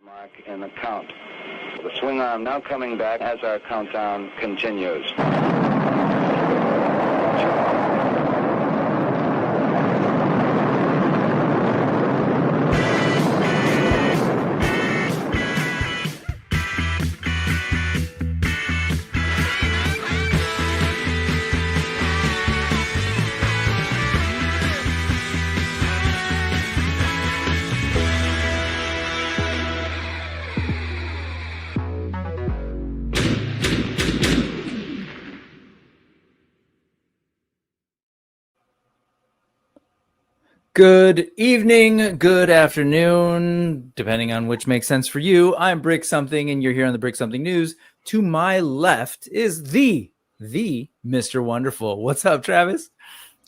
Mark in the count. The swing arm now coming back as our countdown continues. Good evening, good afternoon, depending on which makes sense for you. I'm Brick Something, and you're here on the Brick Something News. To my left is the Mr. Wonderful. What's up, Travis?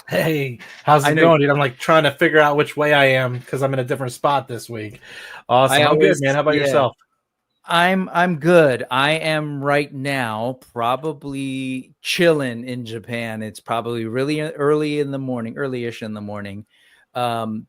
Hey, how's it going, dude? I'm like trying to figure out which way I am because I'm in a different spot this week. Awesome. I'm good, man. How about yourself? I'm good. I am right now probably chilling in Japan. It's probably really early in the morning, early-ish in the morning.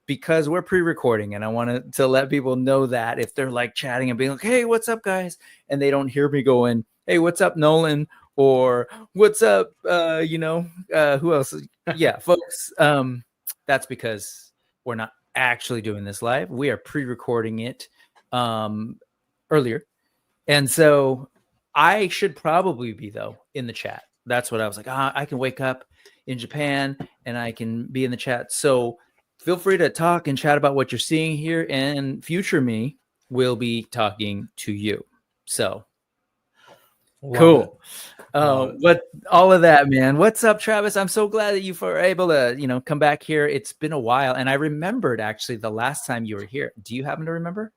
Because we're pre-recording, and I wanted to let people know that if they're like chatting and being like, hey, what's up, guys? And they don't hear me going, hey, what's up, Nolan? Or what's up, who else? Yeah, folks, that's because we're not actually doing this live. We are pre-recording it earlier. And so I should probably be, though, in the chat. That's what I was like, I can wake up in Japan and I can be in the chat. So feel free to talk and chat about what you're seeing here, and future me will be talking to you. So cool. But all of that, man. What's up, Travis? I'm so glad that you were able to, come back here. It's been a while, and I remembered actually the last time you were here. Do you happen to remember?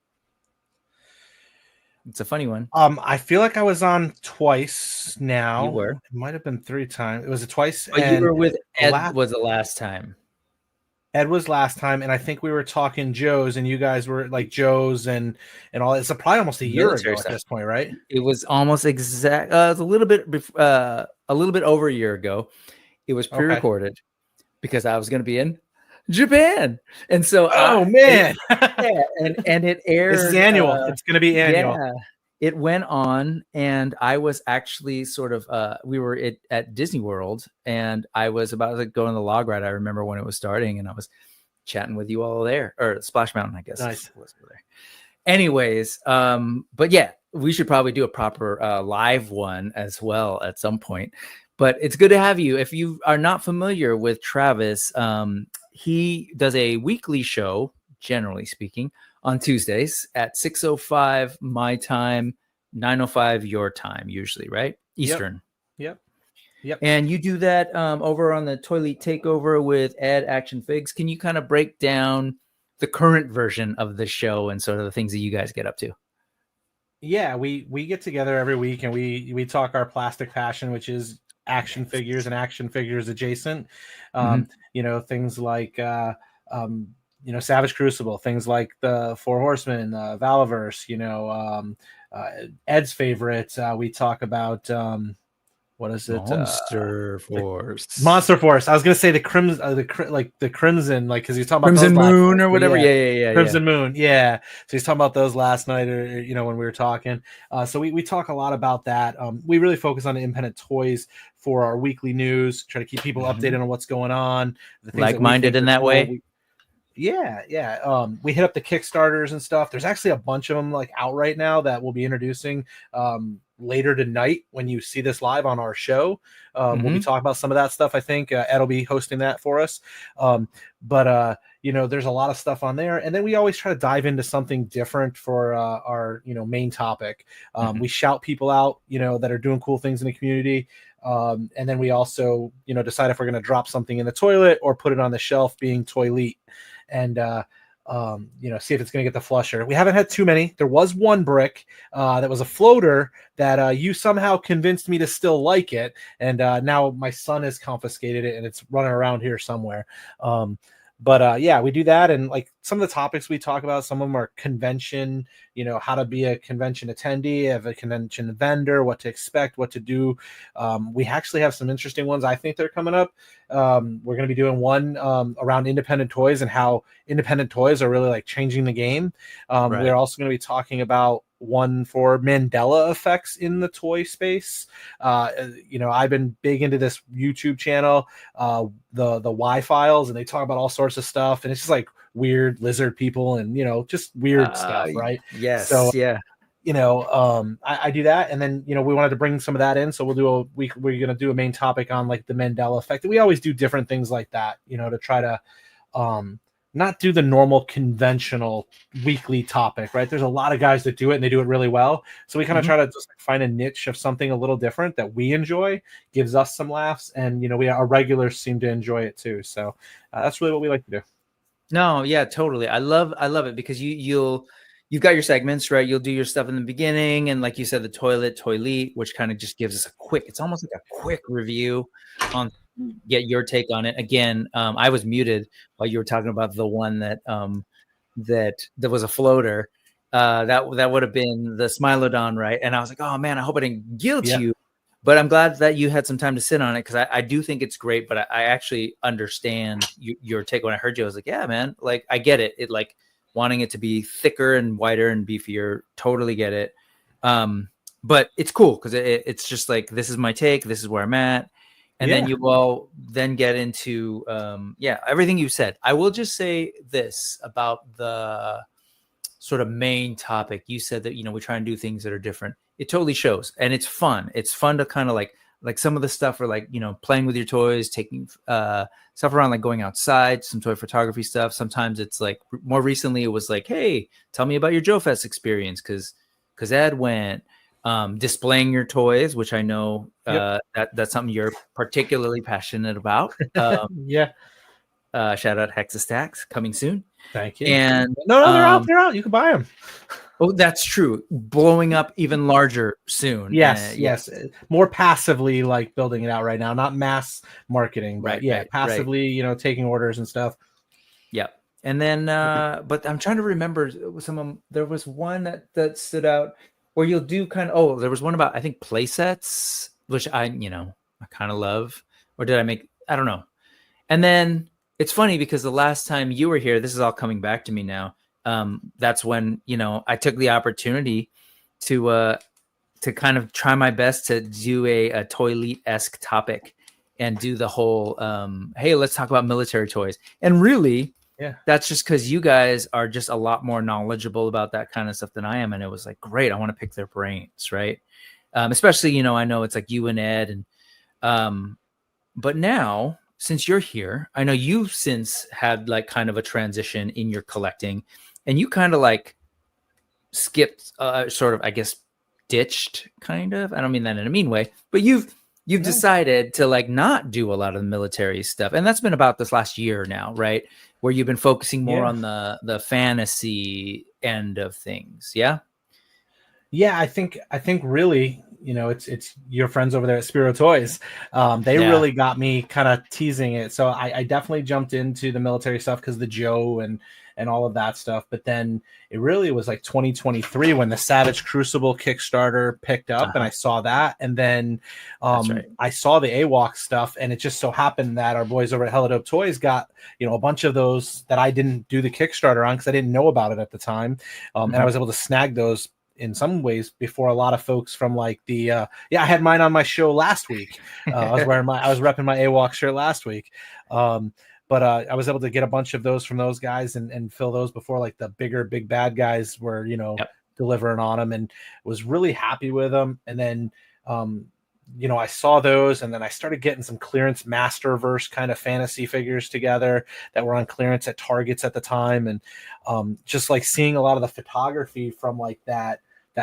It's a funny one. I feel like I was on twice now. You were. It might have been 3 times. It was twice. But you were with Ed was the last time. Ed was last time, and I think we were talking Joe's, and you guys were like Joe's and all. It's probably almost a year ago at this point, right? It was almost exact. It's a little bit over a year ago. It was pre-recorded because I was going to be in Japan, and so man, and it aired. This is annual. It's going to be annual. Yeah. It went on, and I was actually sort of, we were at Disney World, and I was about to go on the log ride. I remember when it was starting, and I was chatting with you all there, or Splash Mountain, I guess. Nice. Was there. Anyways, but yeah, we should probably do a proper live one as well at some point. But it's good to have you. If you are not familiar with Travis, he does a weekly show, generally speaking, on Tuesdays at 6:05 my time, 9:05 your time, usually, right? Eastern. Yep. And you do that over on the Toyleet Takeover with Ed Action Figs. Can you kind of break down the current version of the show and sort of the things that you guys get up to? Yeah, we get together every week and we talk our plastic passion, which is action figures and action figures adjacent. Things like Savage Crucible, things like the Four Horsemen, Valaverse, Ed's favorite. We talk about what is it? Monster Force. Monster Force. I was gonna say the Crimson, because he's talking about Crimson Moon or whatever. Yeah. Crimson Moon. Yeah. So he's talking about those last night, or when we were talking. So we talk a lot about that. We really focus on independent toys for our weekly news. Try to keep people updated on what's going on. Like-minded in that way. Yeah. We hit up the Kickstarters and stuff. There's actually a bunch of them like out right now that we'll be introducing later tonight when you see this live on our show. We'll be talking about some of that stuff. I think Ed will be hosting that for us. But there's a lot of stuff on there. And then we always try to dive into something different for our, main topic. We shout people out, that are doing cool things in the community. And then we also, decide if we're going to drop something in the toilet or put it on the shelf, being Toyleet, and see if it's going to get the flusher. We haven't had too many. There was one brick that was a floater that you somehow convinced me to still like it, and now my son has confiscated it and it's running around here somewhere. But yeah, we do that. And like some of the topics we talk about, some of them are convention, how to be a convention attendee, of a convention vendor, what to expect, what to do. We actually have some interesting ones. I think they're coming up. We're going to be doing one around independent toys and how independent toys are really like changing the game. Right. We're also going to be talking about one for Mandela effects in the toy space. I've been big into this YouTube channel, the Y Files, and they talk about all sorts of stuff, and it's just like weird lizard people and just weird stuff, right? Yes. So yeah. I do that, and then we wanted to bring some of that in, so we're gonna do a main topic on like the Mandela effect. We always do different things like that, to try to not do the normal conventional weekly topic, right? There's a lot of guys that do it and they do it really well. So we kind of try to just find a niche of something a little different that we enjoy, gives us some laughs. And, our regulars seem to enjoy it too. So that's really what we like to do. No, yeah, totally. I love it because you've got your segments, right? You'll do your stuff in the beginning. And like you said, the Toyleet, which kind of just gives us it's almost like a quick review on get your take on it. Again, I was muted while you were talking about the one that was a floater. That would have been the Smilodon, right? And I was like, oh man, I hope I didn't guilt you. But I'm glad that you had some time to sit on it, because I do think it's great. But I actually understand your take. When I heard you, I was like, yeah, man, like I get it. It like wanting it to be thicker and wider and beefier. Totally get it. But it's cool because it's just like, this is my take. This is where I'm at. And then you all then get into, everything you said. I will just say this about the sort of main topic. You said that, we try and do things that are different. It totally shows. And it's fun. It's fun to kind of like some of the stuff are like, playing with your toys, taking stuff around, like going outside, some toy photography stuff. Sometimes it's like, more recently, it was like, hey, tell me about your Joe Fest experience. Because Ed went. Displaying your toys, which I know that's something you're particularly passionate about. Shout out Hexastacks, coming soon. Thank you. And no, they're out. You can buy them. Oh, that's true. Blowing up even larger soon. Yes. More passively, like building it out right now, not mass marketing, but passively, taking orders and stuff. Yeah. And then, but I'm trying to remember there was one that stood out. Where you'll do there was one about, I think, play sets, which I kind of love. Or did I don't know. And then it's funny because the last time you were here, this is all coming back to me now. That's when, I took the opportunity to kind of try my best to do a Toyleet-esque topic and do the whole, hey, let's talk about military toys. And really, that's just because you guys are just a lot more knowledgeable about that kind of stuff than I am. And it was like, great, I want to pick their brains, right? Especially, I know it's like you and Ed. But now, since you're here, I know you've since had like kind of a transition in your collecting. And you kind of like skipped, sort of, I guess, ditched, kind of. I don't mean that in a mean way. But you've decided to like not do a lot of the military stuff. And that's been about this last year now, right? Where you've been focusing more on the fantasy end of things. Yeah. I think really, it's your friends over there at Spiro Toys. They really got me kind of teasing it. So I definitely jumped into the military stuff because the Joe and all of that stuff. But then it really was like 2023 when the Savage Crucible Kickstarter picked up, and I saw that. And then I saw the AWOC stuff, and it just so happened that our boys over at Hella Dope Toys got, a bunch of those that I didn't do the Kickstarter on because I didn't know about it at the time. And I was able to snag those in some ways before a lot of folks from like the I had mine on my show last week. I was repping my AWOC shirt last week. But I was able to get a bunch of those from those guys and fill those before like the big bad guys were, delivering on them, and was really happy with them. And then, I saw those, and then I started getting some clearance Masterverse kind of fantasy figures together that were on clearance at Targets at the time. And just like seeing a lot of the photography from like that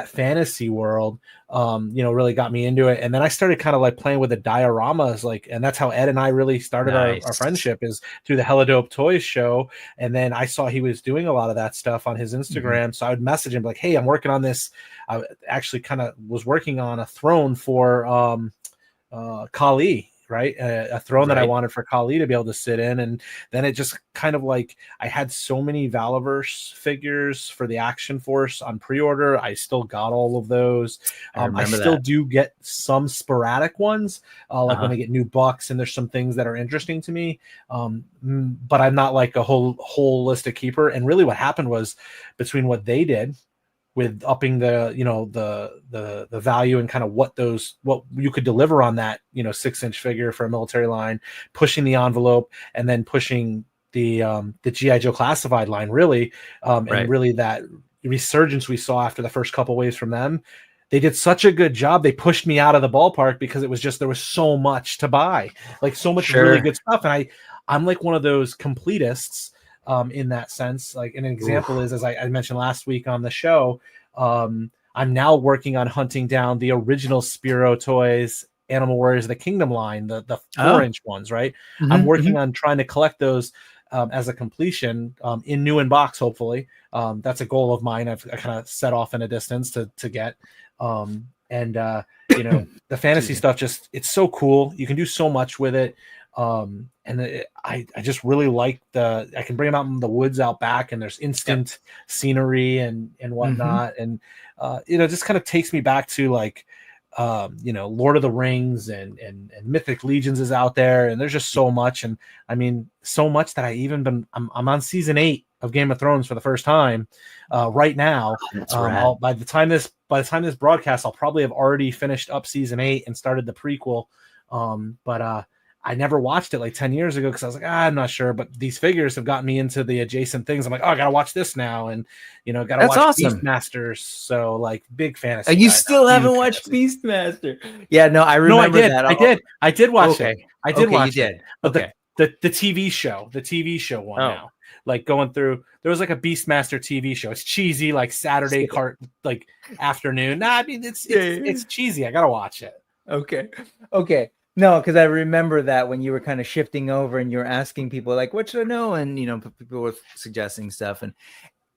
fantasy world, really got me into it. And then I started kind of like playing with the dioramas, and that's how Ed and I really started our friendship, is through the Hella Dope Toys show. And then I saw he was doing a lot of that stuff on his Instagram. So I would message him like, hey, I'm working on this. I actually kind of was working on a throne for Kali right? A throne that I Right. wanted for Kali to be able to sit in. And then it just kind of like, I had so many Valaverse figures for the Action Force on pre-order. I still got all of those. I remember I still that. do get some sporadic ones, like when Uh-huh. I get new bucks and there's some things that are interesting to me. But I'm not like a holistic keeper. And really what happened was, between what they did with upping the, you know, the value and kind of what you could deliver on that, you know, 6-inch figure for a military line, pushing the envelope, and then pushing the GI Joe classified line, really, and Right. really that resurgence we saw after the first couple waves from them. They did such a good job. They pushed me out of the ballpark because it was just, there was so much to buy, like so much really Sure. good stuff. And I'm like one of those completists, in that sense. Like an example is, as I mentioned last week on the show, I'm now working on hunting down the original Spiro Toys Animal Warriors of the Kingdom line, the 4-inch ones, right? I'm working on trying to collect those as a completion, in new in box, hopefully. That's a goal of mine. I kind of set off in a distance to get. You know, the fantasy stuff, just, it's so cool. You can do so much with it. I just really like I can bring them out in the woods out back, and there's instant scenery and whatnot. And, you know, just kind of takes me back to like, you know, Lord of the Rings and Mythic Legions is out there, and there's just so much. And I mean, so much that I'm on season 8 of Game of Thrones for the first time right now. That's rad. By the time this broadcast, I'll probably have already finished up season 8 and started the prequel. But I never watched it like 10 years ago because I was like, I'm not sure. But these figures have gotten me into the adjacent things. I'm like, oh, I gotta watch this now, and you know, gotta watch awesome. Beastmasters. So like, big fantasy. You still haven't watched Beastmaster? Yeah, no, I remember that. I did watch it. I did watch it. But okay. The TV show one now. Like going through, there was like a Beastmaster TV show. It's cheesy, like Saturday like afternoon. Nah, I mean it's cheesy. I gotta watch it. Okay. No, because I remember that when you were kind of shifting over and you were asking people like, what should I know? And, you know, people were suggesting stuff. And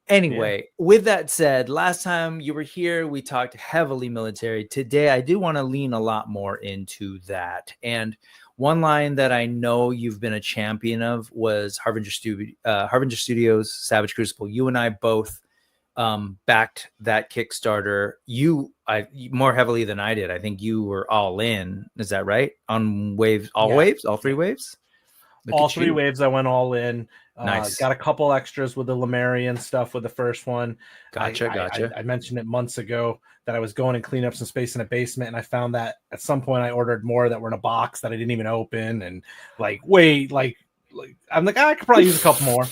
anyway, with that said, last time you were here, we talked heavily military. Today, I do want to lean a lot more into that. And one line that I know you've been a champion of was Harbinger Studios, Savage Crucible. You and I both backed that Kickstarter. You more heavily than I did. I think you were all in. Is that right? On waves, all 3 waves? All 3 waves, I went all in. Nice. Got a couple extras with the Lemurian stuff with the first one. Gotcha. I mentioned it months ago that I was going and cleaning up some space in a basement, and I found that at some point I ordered more that were in a box that I didn't even open, and I'm like, I could probably use a couple more.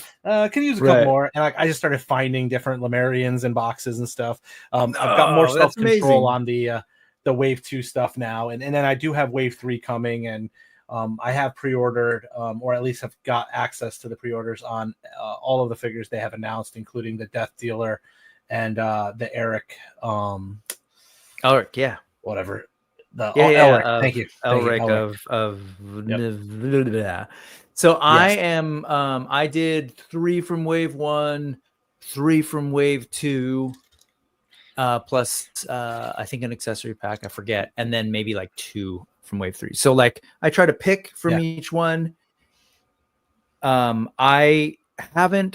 Can use a couple more, and I just started finding different Lemurians in boxes and stuff. I've got more self-control on the Wave 2 stuff now, and then I do have Wave 3 coming, and I have pre-ordered, or at least have got access to the pre-orders on all of the figures they have announced, including the Death Dealer and the Eric. Eric, yeah, whatever. Elric, thank you. Elric of. So I am. I did 3 from Wave 1, 3 from Wave 2, plus I think an accessory pack. I forget, and then maybe like 2 from Wave 3. So like I try to pick from each one. I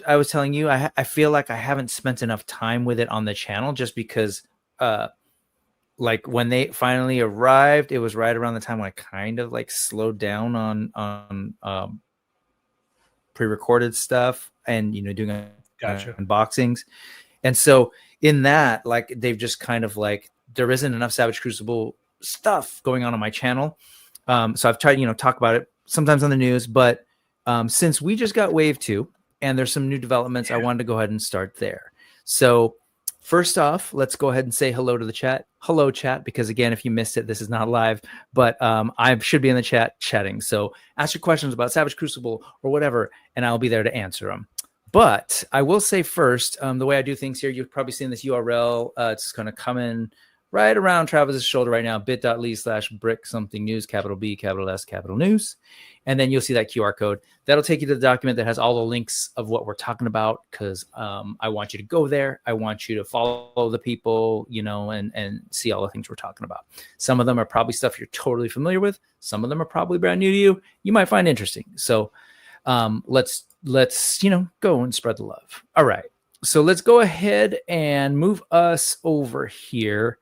was telling you, I feel like I haven't spent enough time with it on the channel, just because like when they finally arrived, it was right around the time when I kind of like slowed down on pre-recorded stuff and, you know, doing unboxings. And so in that, like, they've just kind of like, there isn't enough Savage Crucible stuff going on my channel. So I've tried, you know, talk about it sometimes on the news, but since we just got Wave 2 and there's some new developments, I wanted to go ahead and start there. So first off, let's go ahead and say hello to the chat. Hello, chat, because again, if you missed it, this is not live, but I should be in the chat chatting. So ask your questions about Savage Crucible or whatever, and I'll be there to answer them. But I will say first, the way I do things here, you've probably seen this URL. It's going to come in right around Travis's shoulder right now, bit.ly/brick something news, capital B, capital S, capital news. And then you'll see that QR code. That'll take you to the document that has all the links of what we're talking about, because I want you to go there. I want you to follow the people, and see all the things we're talking about. Some of them are probably stuff you're totally familiar with. Some of them are probably brand new to you. You might find interesting. So let's go and spread the love. All right. So let's go ahead and move us over here.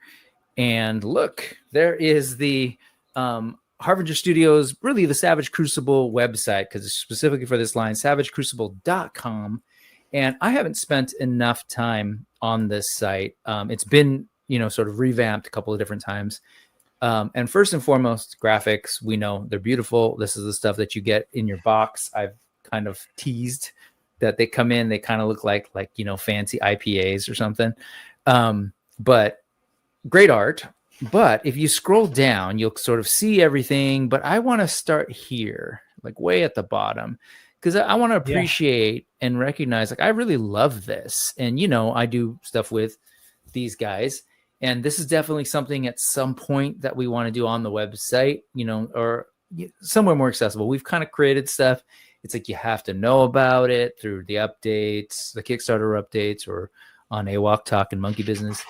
And look, there is the Harbinger Studios, really the Savage Crucible website, because it's specifically for this line, savagecrucible.com. And I haven't spent enough time on this site. It's been, sort of revamped a couple of different times. And first and foremost, graphics, we know they're beautiful. This is the stuff that you get in your box. I've kind of teased that they come in, they kind of look like fancy IPAs or something. But great art. But if you scroll down, you'll sort of see everything. But I want to start here, like way at the bottom, because I want to appreciate and recognize, I really love this. And, I do stuff with these guys. And this is definitely something at some point that we want to do on the website, or somewhere more accessible. We've kind of created stuff. It's like you have to know about it through the updates, the Kickstarter updates, or on AWOC Talk and Monkey Business.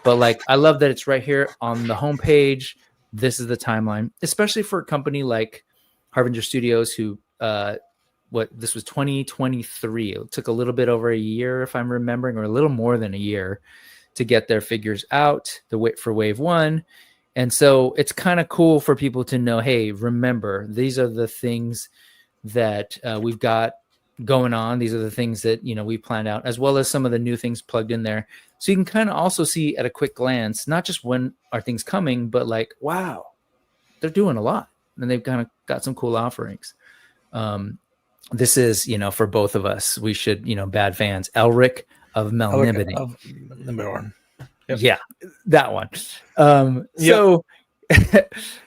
But I love that it's right here on the homepage. This is the timeline, especially for a company like Harbinger Studios, who this was 2023. It took a little bit over a year, if I'm remembering, or a little more than a year to get their figures out for wave one. And so it's kind of cool for people to know, hey, remember, these are the things that we've got going on. These are the things that, we planned out, as well as some of the new things plugged in there. So you can kind of also see at a quick glance, not just when are things coming, but wow, they're doing a lot. And they've kind of got some cool offerings. This is, for both of us, we should, bad fans, Elric of Melniboné. Number one. Yep. Yeah, that one. So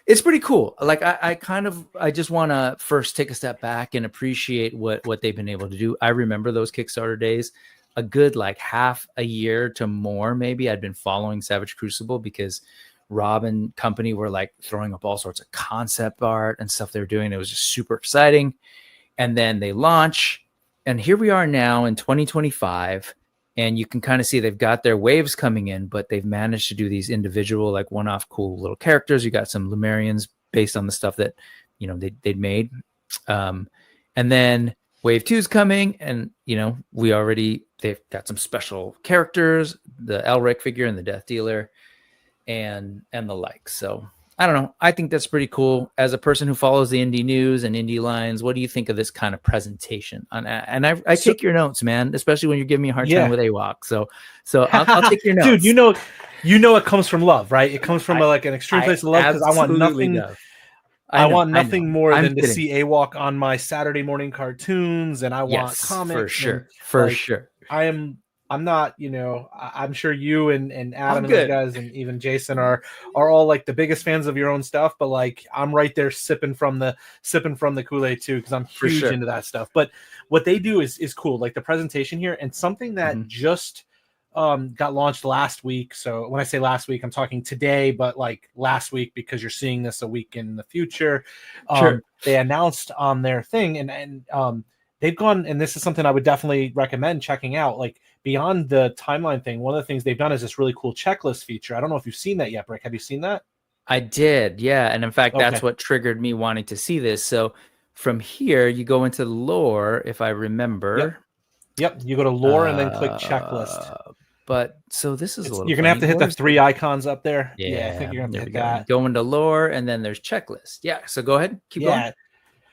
it's pretty cool. I just want to first take a step back and appreciate what they've been able to do. I remember those Kickstarter days, a good half a year to more. Maybe I'd been following Savage Crucible because Rob and company were throwing up all sorts of concept art and stuff they were doing. It was just super exciting. And then they launch, and here we are now in 2025. And you can kind of see they've got their waves coming in, but they've managed to do these individual, one-off cool little characters. You got some Lumerians based on the stuff that, they'd made. And then wave 2's coming, and, they've got some special characters, the Elric figure and the Death Dealer and the like. So I don't know. I think that's pretty cool. As a person who follows the indie news and indie lines, what do you think of this kind of presentation? And I take your notes, man, especially when you're giving me a hard time with AWOC. So I'll take your notes. Dude, it comes from love, right? It comes from an extreme place of love, because I want nothing. I want nothing more than to see AWOC on my Saturday morning cartoons, and I want comics. For sure. I'm not, I'm sure you and Adam and the guys and even Jason are all the biggest fans of your own stuff, but I'm right there sipping from the Kool-Aid too, because I'm huge into that stuff. But what they do is cool, the presentation here, and something that just got launched last week. So when I say last week, I'm talking today, but last week, because you're seeing this a week in the future. They announced on their thing, and they've gone, and this is something I would definitely recommend checking out. Beyond the timeline thing, one of the things they've done is this really cool checklist feature. I don't know if you've seen that yet, Brick. Have you seen that? I did, yeah. And in fact, that's what triggered me wanting to see this. So from here, you go into lore, if I remember. Yep. You go to lore and then click checklist. But so this is you're gonna have to hit the 3 icons up there. Yeah, I think you're gonna hit that. Go into lore, and then there's checklist. Yeah. So go ahead, keep going.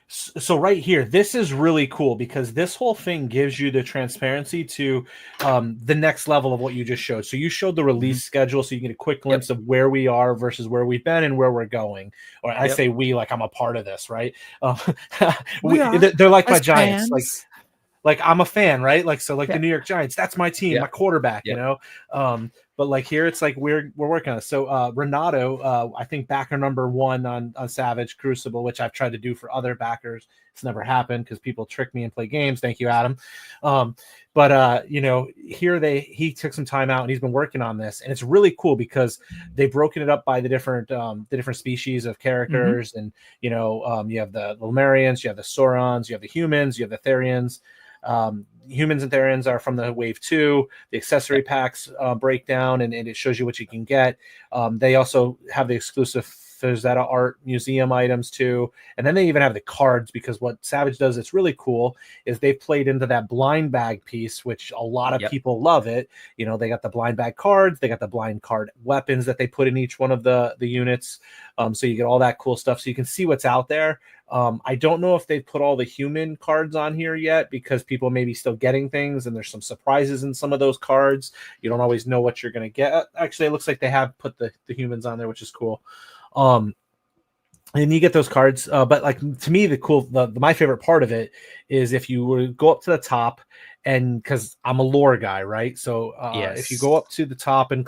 So right here, this is really cool, because this whole thing gives you the transparency to the next level of what you just showed. So you showed the release schedule, so you can get a quick glimpse of where we are versus where we've been and where we're going. Or I say we, I'm a part of this, right? They're like my Giants, I'm a fan, right? The New York Giants, that's my team, my quarterback, but like here it's like we're working on it. So Renato, I think backer number 1 on Savage Crucible, which I've tried to do for other backers. It's never happened because people trick me and play games. Thank you, Adam. But you know, here he took some time out and he's been working on this, and it's really cool because they've broken it up by the different species of characters. And you know, you have the Lemurians, you have the Saurons, you have the humans, you have the Therians. Humans and Therians are from the wave 2. The accessory packs break down, and it shows you what you can get. They also have the exclusive Frazetta art museum items too, and then they even have the cards, because what Savage does that's really cool is they've played into that blind bag piece, which a lot of people love it. You know, they got the blind bag cards, they got the blind card weapons that they put in each one of the units, so you get all that cool stuff, so you can see what's out there. I don't know if they've put all the human cards on here yet, because people may be still getting things, and there's some surprises in some of those cards. You don't always know what you're going to get. Actually, it looks like they have put the humans on there, which is cool. And you get those cards, but like to me, my favorite part of it is if you were to go up to the top, and because I'm a lore guy, right? So if you go up to the top and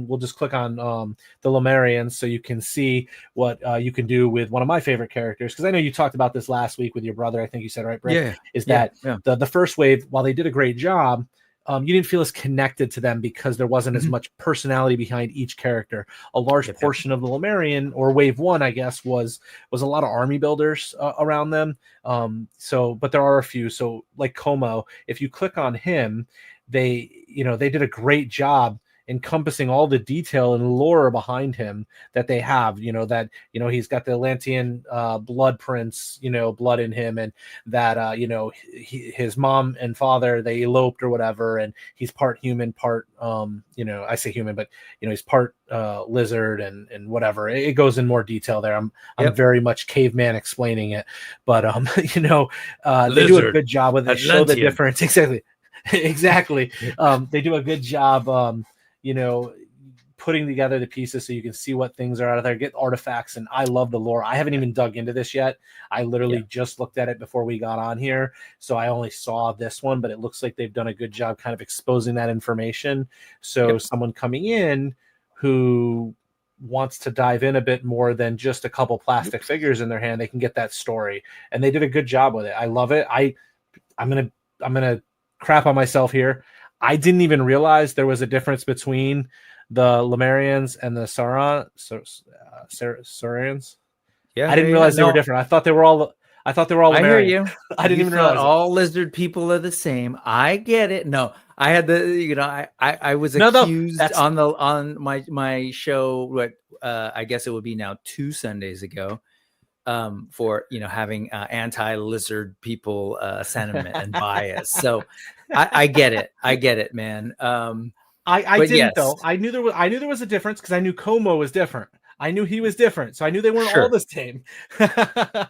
we'll just click on the Lemurians, so you can see what you can do with one of my favorite characters. Because I know you talked about this last week with your brother. I think you said, right, Brick? The first wave, while they did a great job, you didn't feel as connected to them because there wasn't as much personality behind each character. A large portion of the Lemurian, or wave 1, I guess, was a lot of army builders around them. But there are a few. So like Como, if you click on him, they did a great job encompassing all the detail and lore behind him that they have. He's got the Atlantean blood prints, blood in him, and that his mom and father, they eloped or whatever, and he's part human, part I say human, but he's part lizard and whatever. It goes in more detail there. I'm very much caveman explaining it, but they do a good job with it. Show the difference. Exactly. They do a good job putting together the pieces so you can see what things are out of there, get artifacts. And I love the lore. I haven't even dug into this yet. I literally just looked at it before we got on here, so I only saw this one, but it looks like they've done a good job kind of exposing that information. So someone coming in who wants to dive in a bit more than just a couple plastic figures in their hand, they can get that story, and they did a good job with it. I love it. I'm gonna crap on myself here. I didn't even realize there was a difference between the Lemurians and the Saurians. I didn't realize they were different. I thought they were all Lemurian. I hear you. I didn't even realize all lizard people are the same. I get it. No, I had I was accused on my show. What I guess it would be now 2 Sundays ago. For having anti-lizard people sentiment and bias. So I get it, man. I didn't though. I knew there was a difference because I knew Como was different. I knew he was different, so I knew they weren't all the same. but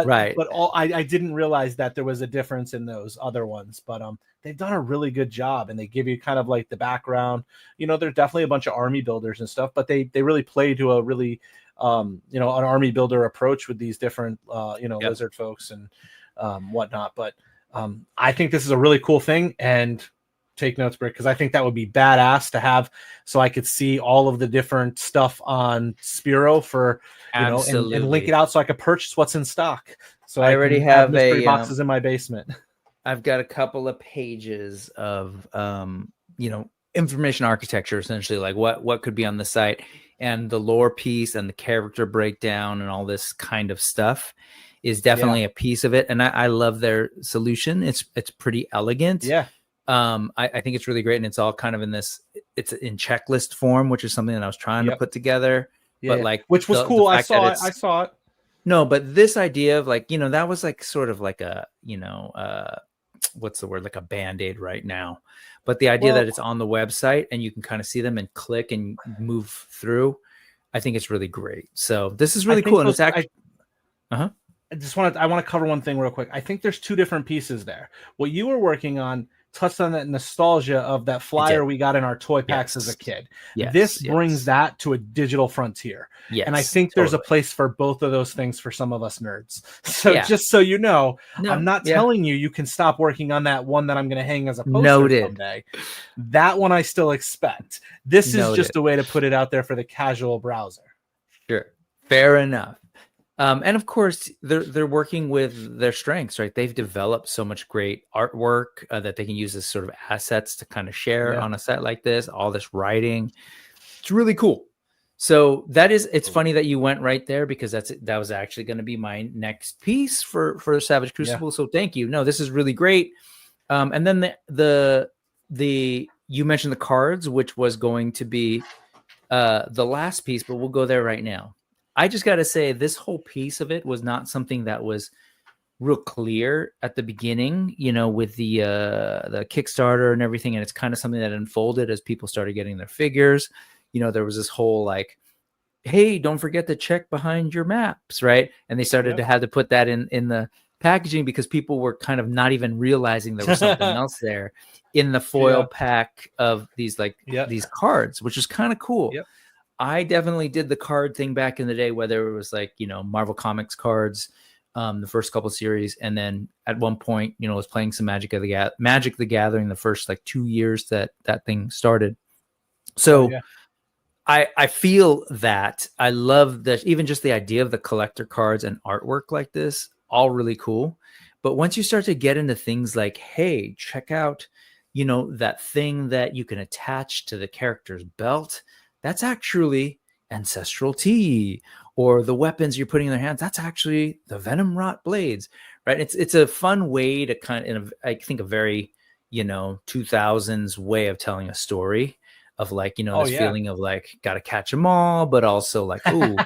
I didn't realize that there was a difference in those other ones. But they've done a really good job, and they give you kind of like the background. There's definitely a bunch of army builders and stuff, but they really play to a really an army builder approach with these different lizard folks and whatnot. But I think this is a really cool thing, and take notes, Brick, because I think that would be badass to have, so I could see all of the different stuff on Spiro for and link it out so I could purchase what's in stock. So I already have mystery boxes in my basement. I've got a couple of pages of information architecture, essentially, like what could be on the site, and the lore piece and the character breakdown and all this kind of stuff is definitely a piece of it. And I love their solution. It's pretty elegant. I think it's really great, and it's all kind of it's in checklist form, which is something that I was trying to put together. Which was cool. I saw it. No, but this idea of that was like sort of like a what's the word, like a band-aid right now. But the idea that it's on the website and you can kind of see them and click and move through, I think it's really great. So this is really cool. And it's actually, I want to cover one thing real quick. I think there's 2 different pieces there. What you were working on touched on that nostalgia of that flyer we got in our toy packs as a kid. This brings that to a digital frontier. And I think there's a place for both of those things for some of us nerds. So just so you know, I'm not telling you can stop working on that one that I'm going to hang as a poster someday. That one I still expect. This is just a way to put it out there for the casual browser. Sure. Fair enough. And of course, they're working with their strengths, right? They've developed so much great artwork that they can use as sort of assets to kind of share on a set like this. All this writing, it's really cool. So it's funny that you went right there, because that was actually going to be my next piece for Savage Crucible. So thank you. No, this is really great. And then you mentioned the cards, which was going to be the last piece, but we'll go there right now. I just got to say, this whole piece of it was not something that was real clear at the beginning, with the Kickstarter and everything. And it's kind of something that unfolded as people started getting their figures. There was this whole like, hey, don't forget to check behind your maps, right? And they started to have to put that in the packaging, because people were kind of not even realizing there was something else there in the foil pack of these these cards, which is kind of cool. I definitely did the card thing back in the day, whether it was like, Marvel Comics cards, the first couple series. And then at one point, was playing some Magic the Gathering the first 2 years that thing started. So I feel that I love that, even just the idea of the collector cards and artwork like this, all really cool. But once you start to get into things like, hey, check out, that thing that you can attach to the character's belt, that's actually ancestral tea, or the weapons you're putting in their hands, that's actually the venom rot blades, right? It's a fun way to I think a very, 2000s way of telling a story of this feeling of got to catch them all, but also ooh,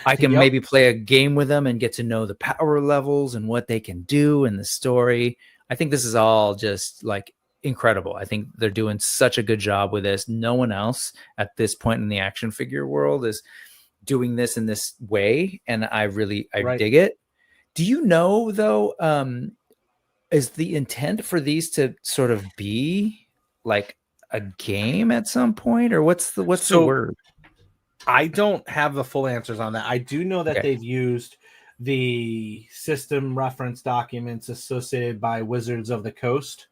I can maybe play a game with them and get to know the power levels and what they can do in the story. I think this is all just incredible. I think they're doing such a good job with this. No one else at this point in the action figure world is doing this in this way, and I dig it. Do you know though, is the intent for these to sort of be like a game at some point, or what's the word? I don't have the full answers on that. I do know that they've used the system reference documents associated by Wizards of the Coast.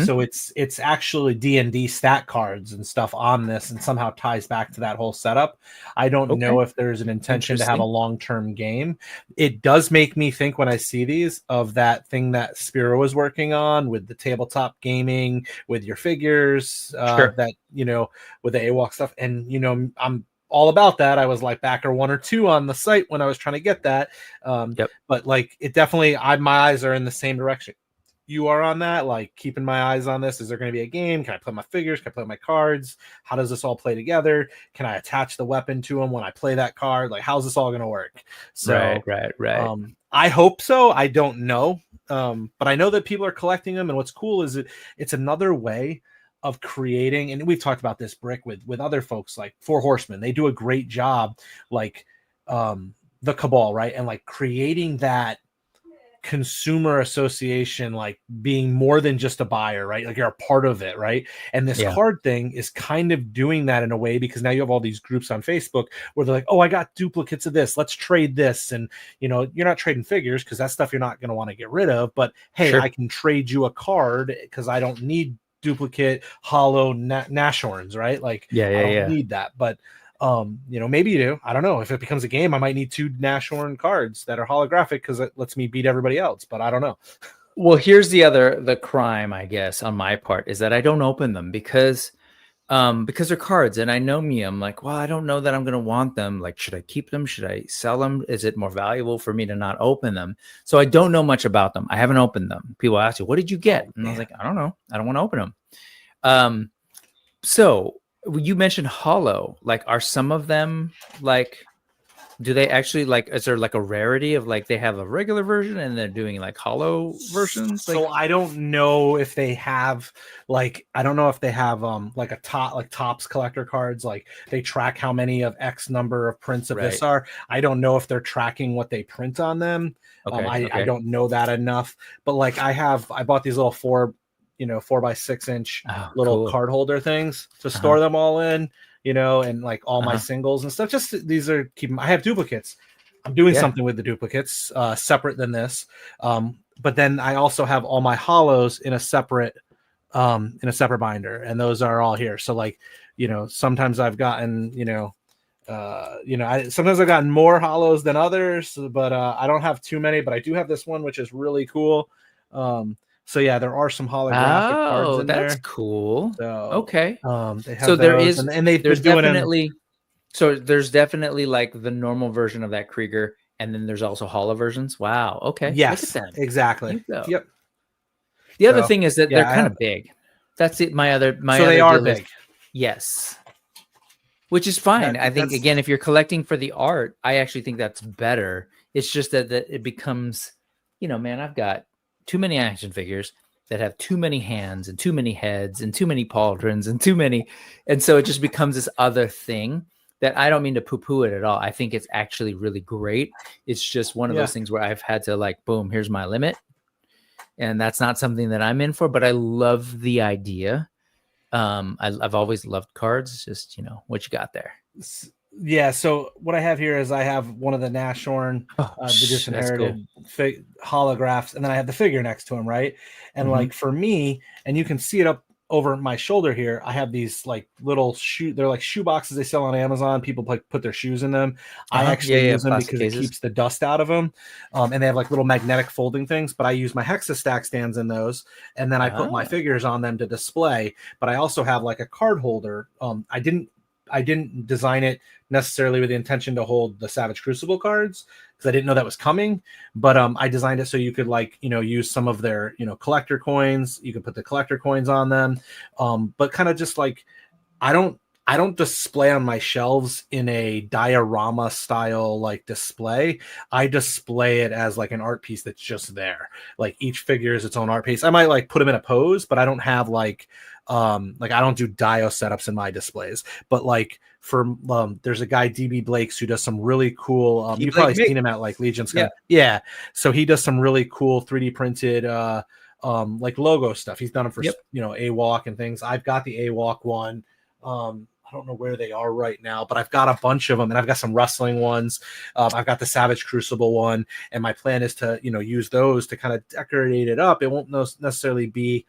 So it's actually D&D stat cards and stuff on this, and somehow ties back to that whole setup. I don't know if there's an intention to have a long-term game. It does make me think, when I see these, of that thing that Spiro was working on with the tabletop gaming with your figures, that with the AWOC stuff. And I'm all about that. I was backer 1 or 2 on the site when I was trying to get that. But it definitely, my eyes are in the same direction you are on that, keeping my eyes on this. Is there going to be a game? Can I play my figures? Can I play my cards? How does this all play together? Can I attach the weapon to them when I play that card? How's this all going to work? So, right. I hope so. I don't know. But I know that people are collecting them. And what's cool is it's another way of creating, and we've talked about this, Brick, with other folks like Four Horsemen. They do a great job, the Cabal, right? And creating that consumer association, being more than just a buyer, right? You're a part of it, right? And this card thing is kind of doing that in a way, because now you have all these groups on Facebook where they're oh, I got duplicates of this, let's trade this. And you're not trading figures, because that's stuff you're not going to want to get rid of, but hey, I can trade you a card because I don't need duplicate hollow Nashorns, right? I don't need that. But maybe you do. I don't know. If it becomes a game, I might need 2 Nashorn cards that are holographic, because it lets me beat everybody else, but I don't know. Well, here's the crime, I guess, on my part, is that I don't open them because they're cards, and I know me. I'm well, I don't know that I'm going to want them. Should I keep them? Should I sell them? Is it more valuable for me to not open them? So I don't know much about them. I haven't opened them. People ask you, what did you get? And I was I don't know. I don't want to open them. So you mentioned hollow. Are some of them do they actually is there a rarity of they have a regular version and they're doing hollow versions? So I don't know if they have I don't know if they have a top Topps collector cards, they track how many of X number of prints of this are. I don't know if they're tracking what they print on them. I don't know that enough, but I bought these little 4 4x6 inch Oh, little cool. card holder things to store them all in, and like all my singles and stuff. Just these are keeping. I have duplicates. I'm doing something with the duplicates separate than this. But then I also have all my hollows in a separate binder, and those are all here. So like, sometimes I've gotten, sometimes I've gotten more hollows than others, but I don't have too many, but I do have this one, which is really cool. So yeah, there are some holographic cards in that's there. cool. So, okay. They have So there is, and they've there's been doing definitely, so there's definitely like the normal version of that Krieger, and then there's also hollow versions. Wow. Okay. Yes, Look at them. exactly. Yep. The other thing is that they're kind of big. That's it. My so other they are deal big. is, yes. Which is fine. I think, again, if you're collecting for the art, I actually think that's better. It's just that it becomes, man, I've got too many action figures that have too many hands and too many heads and too many pauldrons and too many. And so it just becomes this other thing that I don't mean to poo-poo it at all. I think it's actually really great. It's just one of those things where I've had to like, boom, here's my limit. And that's not something that I'm in for, but I love the idea. I've always loved cards. Just, what you got there? Yeah. So what I have here is I have one of the Nashorn, the disinherited holographs, and then I have the figure next to him, right? And like for me, and you can see it up over my shoulder here, I have these like little they're like shoe boxes they sell on Amazon. People like put their shoes in them. I actually use them because it keeps the dust out of them. And they have like little magnetic folding things, but I use my Hexastack stands in those, and then I put my figures on them to display. But I also have like a card holder. I didn't design it necessarily with the intention to hold the Savage Crucible cards, because I didn't know that was coming. But I designed it so you could like, use some of their, collector coins. You could put the collector coins on them. But kind of just like, I don't display on my shelves in a diorama style like display. I display it as like an art piece that's just there. Like each figure is its own art piece. I might like put them in a pose, but I don't have like I don't do dio setups in my displays. But like for there's a guy, DB Blakes, who does some really cool you've probably seen him at like Legion's. Yeah. So he does some really cool 3D printed like logo stuff. He's done them for AWalk and things. I've got the AWalk one. I don't know where they are right now, but I've got a bunch of them, and I've got some wrestling ones. I've got the Savage Crucible one, and my plan is to, use those to kind of decorate it up. It won't necessarily be,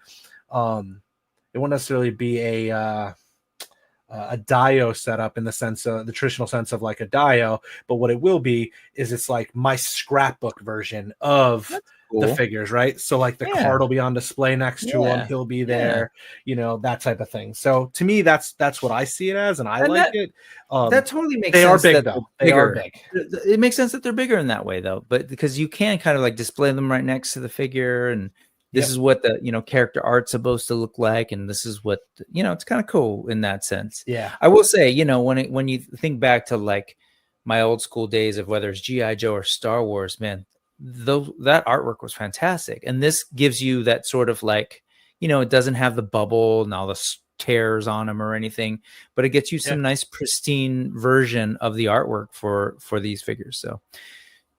a dio setup in the sense of the traditional sense of like a dio, but what it will be is it's like my scrapbook version of the figures, right? So like the card will be on display next to him, he'll be there, that type of thing. So to me, that's what I see it as, and I like it. That totally makes sense. They are big though. They are big. It makes sense that they're bigger in that way though, but because you can kind of like display them right next to the figure, and this is what the character art's supposed to look like, and this is what it's kind of cool in that sense. Yeah, I will say, when you think back to like my old school days of whether it's G.I. Joe or Star Wars, man, that artwork was fantastic. And this gives you that sort of like, it doesn't have the bubble and all the tears on them or anything, but it gets you some nice pristine version of the artwork for these figures. So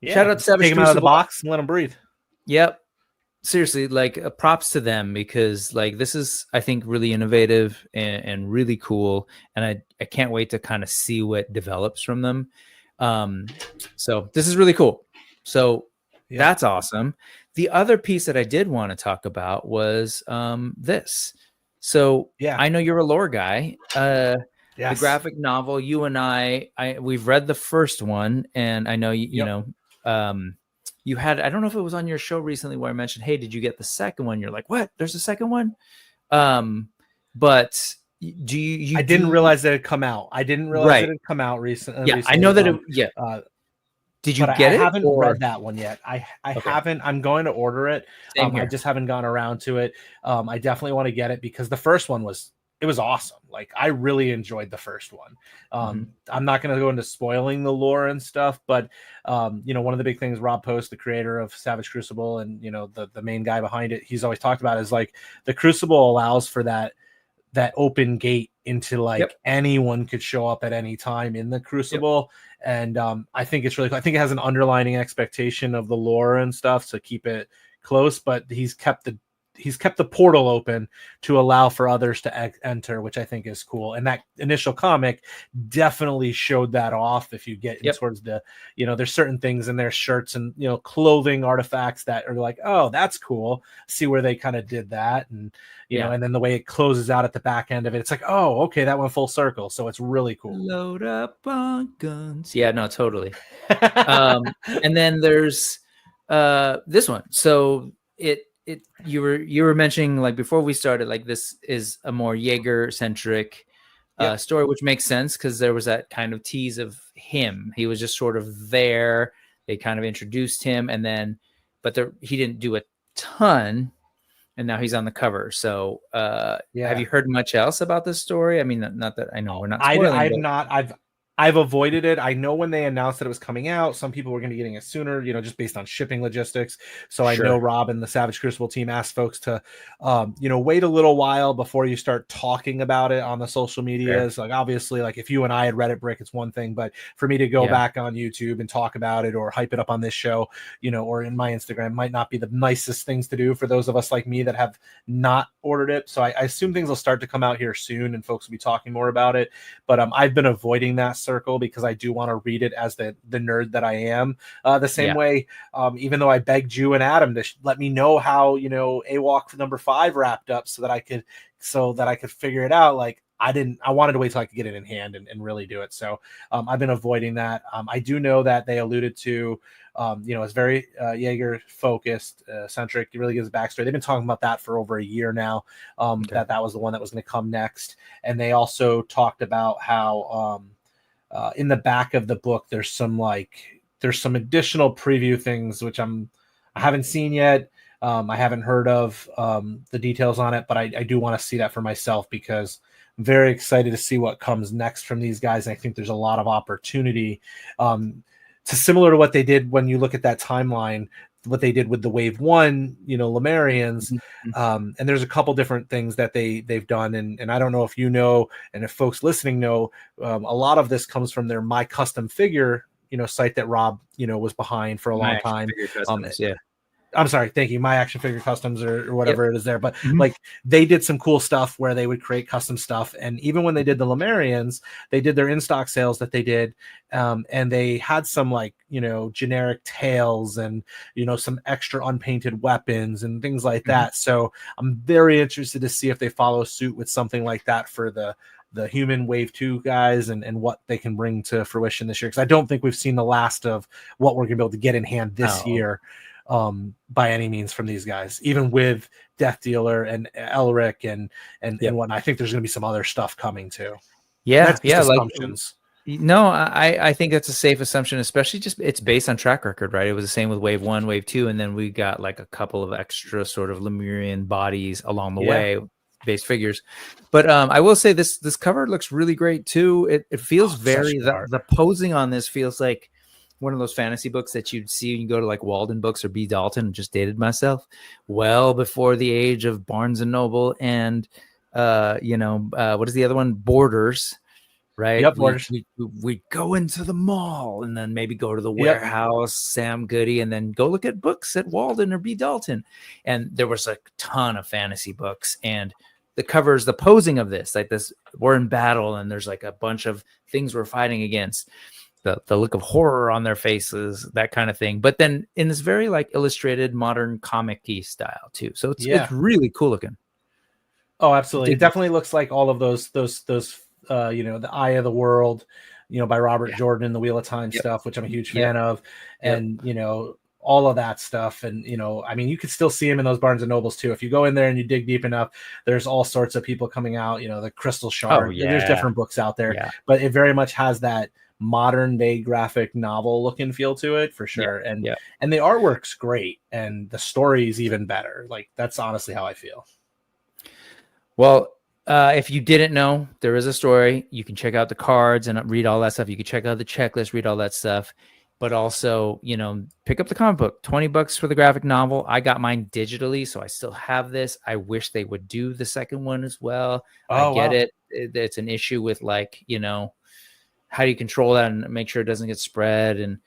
shout out to Savage Take them out of the box and let them breathe. Yep. Seriously, like props to them, because like this is, I think, really innovative and really cool. And I can't wait to kind of see what develops from them. So this is really cool. So that's awesome. The other piece that I did want to talk about was this. So I know you're a lore guy. The graphic novel, you and we've read the first one, and I know you had, I don't know if it was on your show recently where I mentioned, hey, did you get the second one? You're like, what? There's a second one? But do you I didn't realize that it had come out. I didn't realize it had come out recently. Yeah, I know that did you get it? I haven't read that one yet. I haven't. I'm going to order it. I just haven't gone around to it. I definitely want to get it because the first one was awesome. Like I really enjoyed the first one. I'm not going to go into spoiling the lore and stuff, but one of the big things Rob Post, the creator of Savage Crucible, and the main guy behind it, he's always talked about is like the Crucible allows for that open gate into like anyone could show up at any time in the Crucible. And I think it's really cool. I think it has an underlining expectation of the lore and stuff to keep it close, but he's kept he's kept the portal open to allow for others to enter, which I think is cool. And that initial comic definitely showed that off. If you get in towards the, there's certain things in their shirts and, clothing artifacts that are like, oh, that's cool. See where they kind of did that. And, know, and then the way it closes out at the back end of it, it's like, oh, okay, that went full circle. So it's really cool. Load up on guns. Yeah, no, totally. And then there's this one. So you were mentioning, like, before we started, like, this is a more Jaeger centric story, which makes sense because there was that kind of tease of him. He was just sort of there. They kind of introduced him, and then, but he didn't do a ton, and now he's on the cover. So have you heard much else about this story? I mean, not that I know we're not spoiling. I've avoided it. I know when they announced that it was coming out, some people were going to be getting it sooner, just based on shipping logistics. So I know Rob and the Savage Crucible team asked folks to, wait a little while before you start talking about it on the social medias. Like, obviously, like, if you and I had read it, Brick, it's one thing, but for me to go back on YouTube and talk about it or hype it up on this show, or in my Instagram might not be the nicest things to do for those of us like me that have not ordered it. So I assume things will start to come out here soon and folks will be talking more about it. But I've been avoiding that circle because I do want to read it as the nerd that I am. The same way, even though I begged you and Adam to let me know how AWOC number 5 wrapped up so that I could figure it out. Like, I wanted to wait till I could get it in hand and really do it. So I've been avoiding that. I do know that they alluded to, it's very Jaeger focused, centric. It really gives a backstory. They've been talking about that for over a year now. That was the one that was going to come next. And they also talked about how in the back of the book, there's some additional preview things, which I haven't seen yet. I haven't heard of the details on it, but I do want to see that for myself because I'm very excited to see what comes next from these guys. And I think there's a lot of opportunity similar to what they did when you look at that timeline, what they did with the Wave 1, Lemurians. And there's a couple different things that they've done. And I don't know if you know, and if folks listening know, a lot of this comes from their My Custom Figure, site that Rob, was behind for a long time. I'm sorry. Thank you. My Action Figure Customs or whatever it is there. But like, they did some cool stuff where they would create custom stuff. And even when they did the Lemurians, they did their in-stock sales that they did. And they had some generic tails and, some extra unpainted weapons and things like that. So I'm very interested to see if they follow suit with something like that for the human Wave 2 guys and what they can bring to fruition this year. Because I don't think we've seen the last of what we're going to be able to get in hand this year. By any means from these guys, even with Death Dealer and Elric and whatnot. I think there's going to be some other stuff coming too. Assumptions. No, I think that's a safe assumption, especially just it's based on track record, right? It was the same with Wave 1, Wave 2, and then we got like a couple of extra sort of Lemurian bodies along the way, base figures. But I will say this cover looks really great too. It feels very the posing on this feels like one of those fantasy books that you'd see when you go to like Walden Books or B. Dalton. Just dated myself well before the age of Barnes and Noble and what is the other one? Borders, right? Yep, Borders. We go into the mall and then maybe go to the warehouse, Sam Goody, and then go look at books at Walden or B. Dalton. And there was a ton of fantasy books, and the covers, the posing of this, like this, we're in battle and there's like a bunch of things we're fighting against. The look of horror on their faces, that kind of thing. But then in this very like illustrated modern comic-y style too. So it's really cool looking. Oh, absolutely. It definitely looks like all of those The Eye of the World, by Robert Jordan and the Wheel of Time stuff, which I'm a huge fan of. And, all of that stuff. And, I mean, you could still see him in those Barnes and Nobles too. If you go in there and you dig deep enough, there's all sorts of people coming out, the Crystal Shard. There's different books out there, but it very much has that modern day graphic novel look and feel to it for sure. And the artwork's great and the story's even better. Like, that's honestly how I feel. Well, if you didn't know, there is a story. You can check out the cards and read all that stuff. You can check out the checklist, read all that stuff, but also, pick up the comic book. $20 for the graphic novel. I got mine digitally, so I still have this. I wish they would do the second one as well. I get it. It's an issue with like, how do you control that and make sure it doesn't get spread? And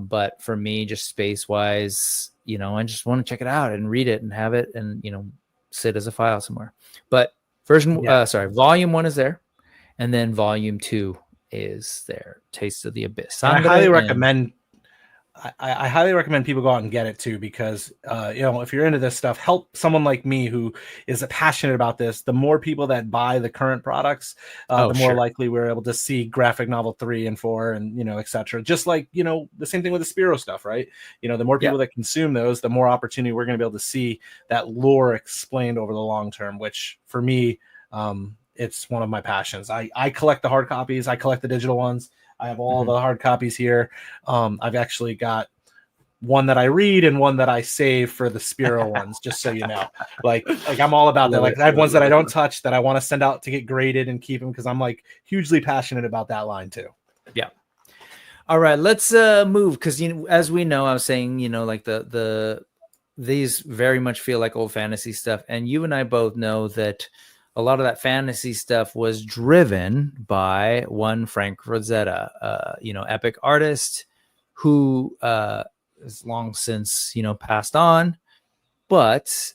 but for me, just space wise, you know, I just want to check it out and read it and have it and, you know, sit as a file somewhere. But volume 1 is there. And then volume 2 is there. Taste of the Abyss. I highly recommend I highly recommend people go out and get it too, because you know, if you're into this stuff, help someone like me who is passionate about this. The more people that buy the current products, the more likely we're able to see graphic novel 3 and 4 and, you know, etc. Just like, you know, the same thing with the Spiro stuff, right? You know, the more people that consume those, the more opportunity we're going to be able to see that lore explained over the long term, which for me, it's one of my passions. I collect the hard copies. I collect the digital ones. I have all the hard copies here. I've actually got one that I read and one that I save for the Spiro ones, just so you know. Like I'm all about that. Like I have ones that I don't touch that I want to send out to get graded and keep them, because I'm like hugely passionate about that line too. Yeah. All right, let's move, because, you know, as we know, I was saying, you know, like these very much feel like old fantasy stuff, and you and I both know that a lot of that fantasy stuff was driven by one Frank Frazetta, you know, epic artist who is long since, you know, passed on. But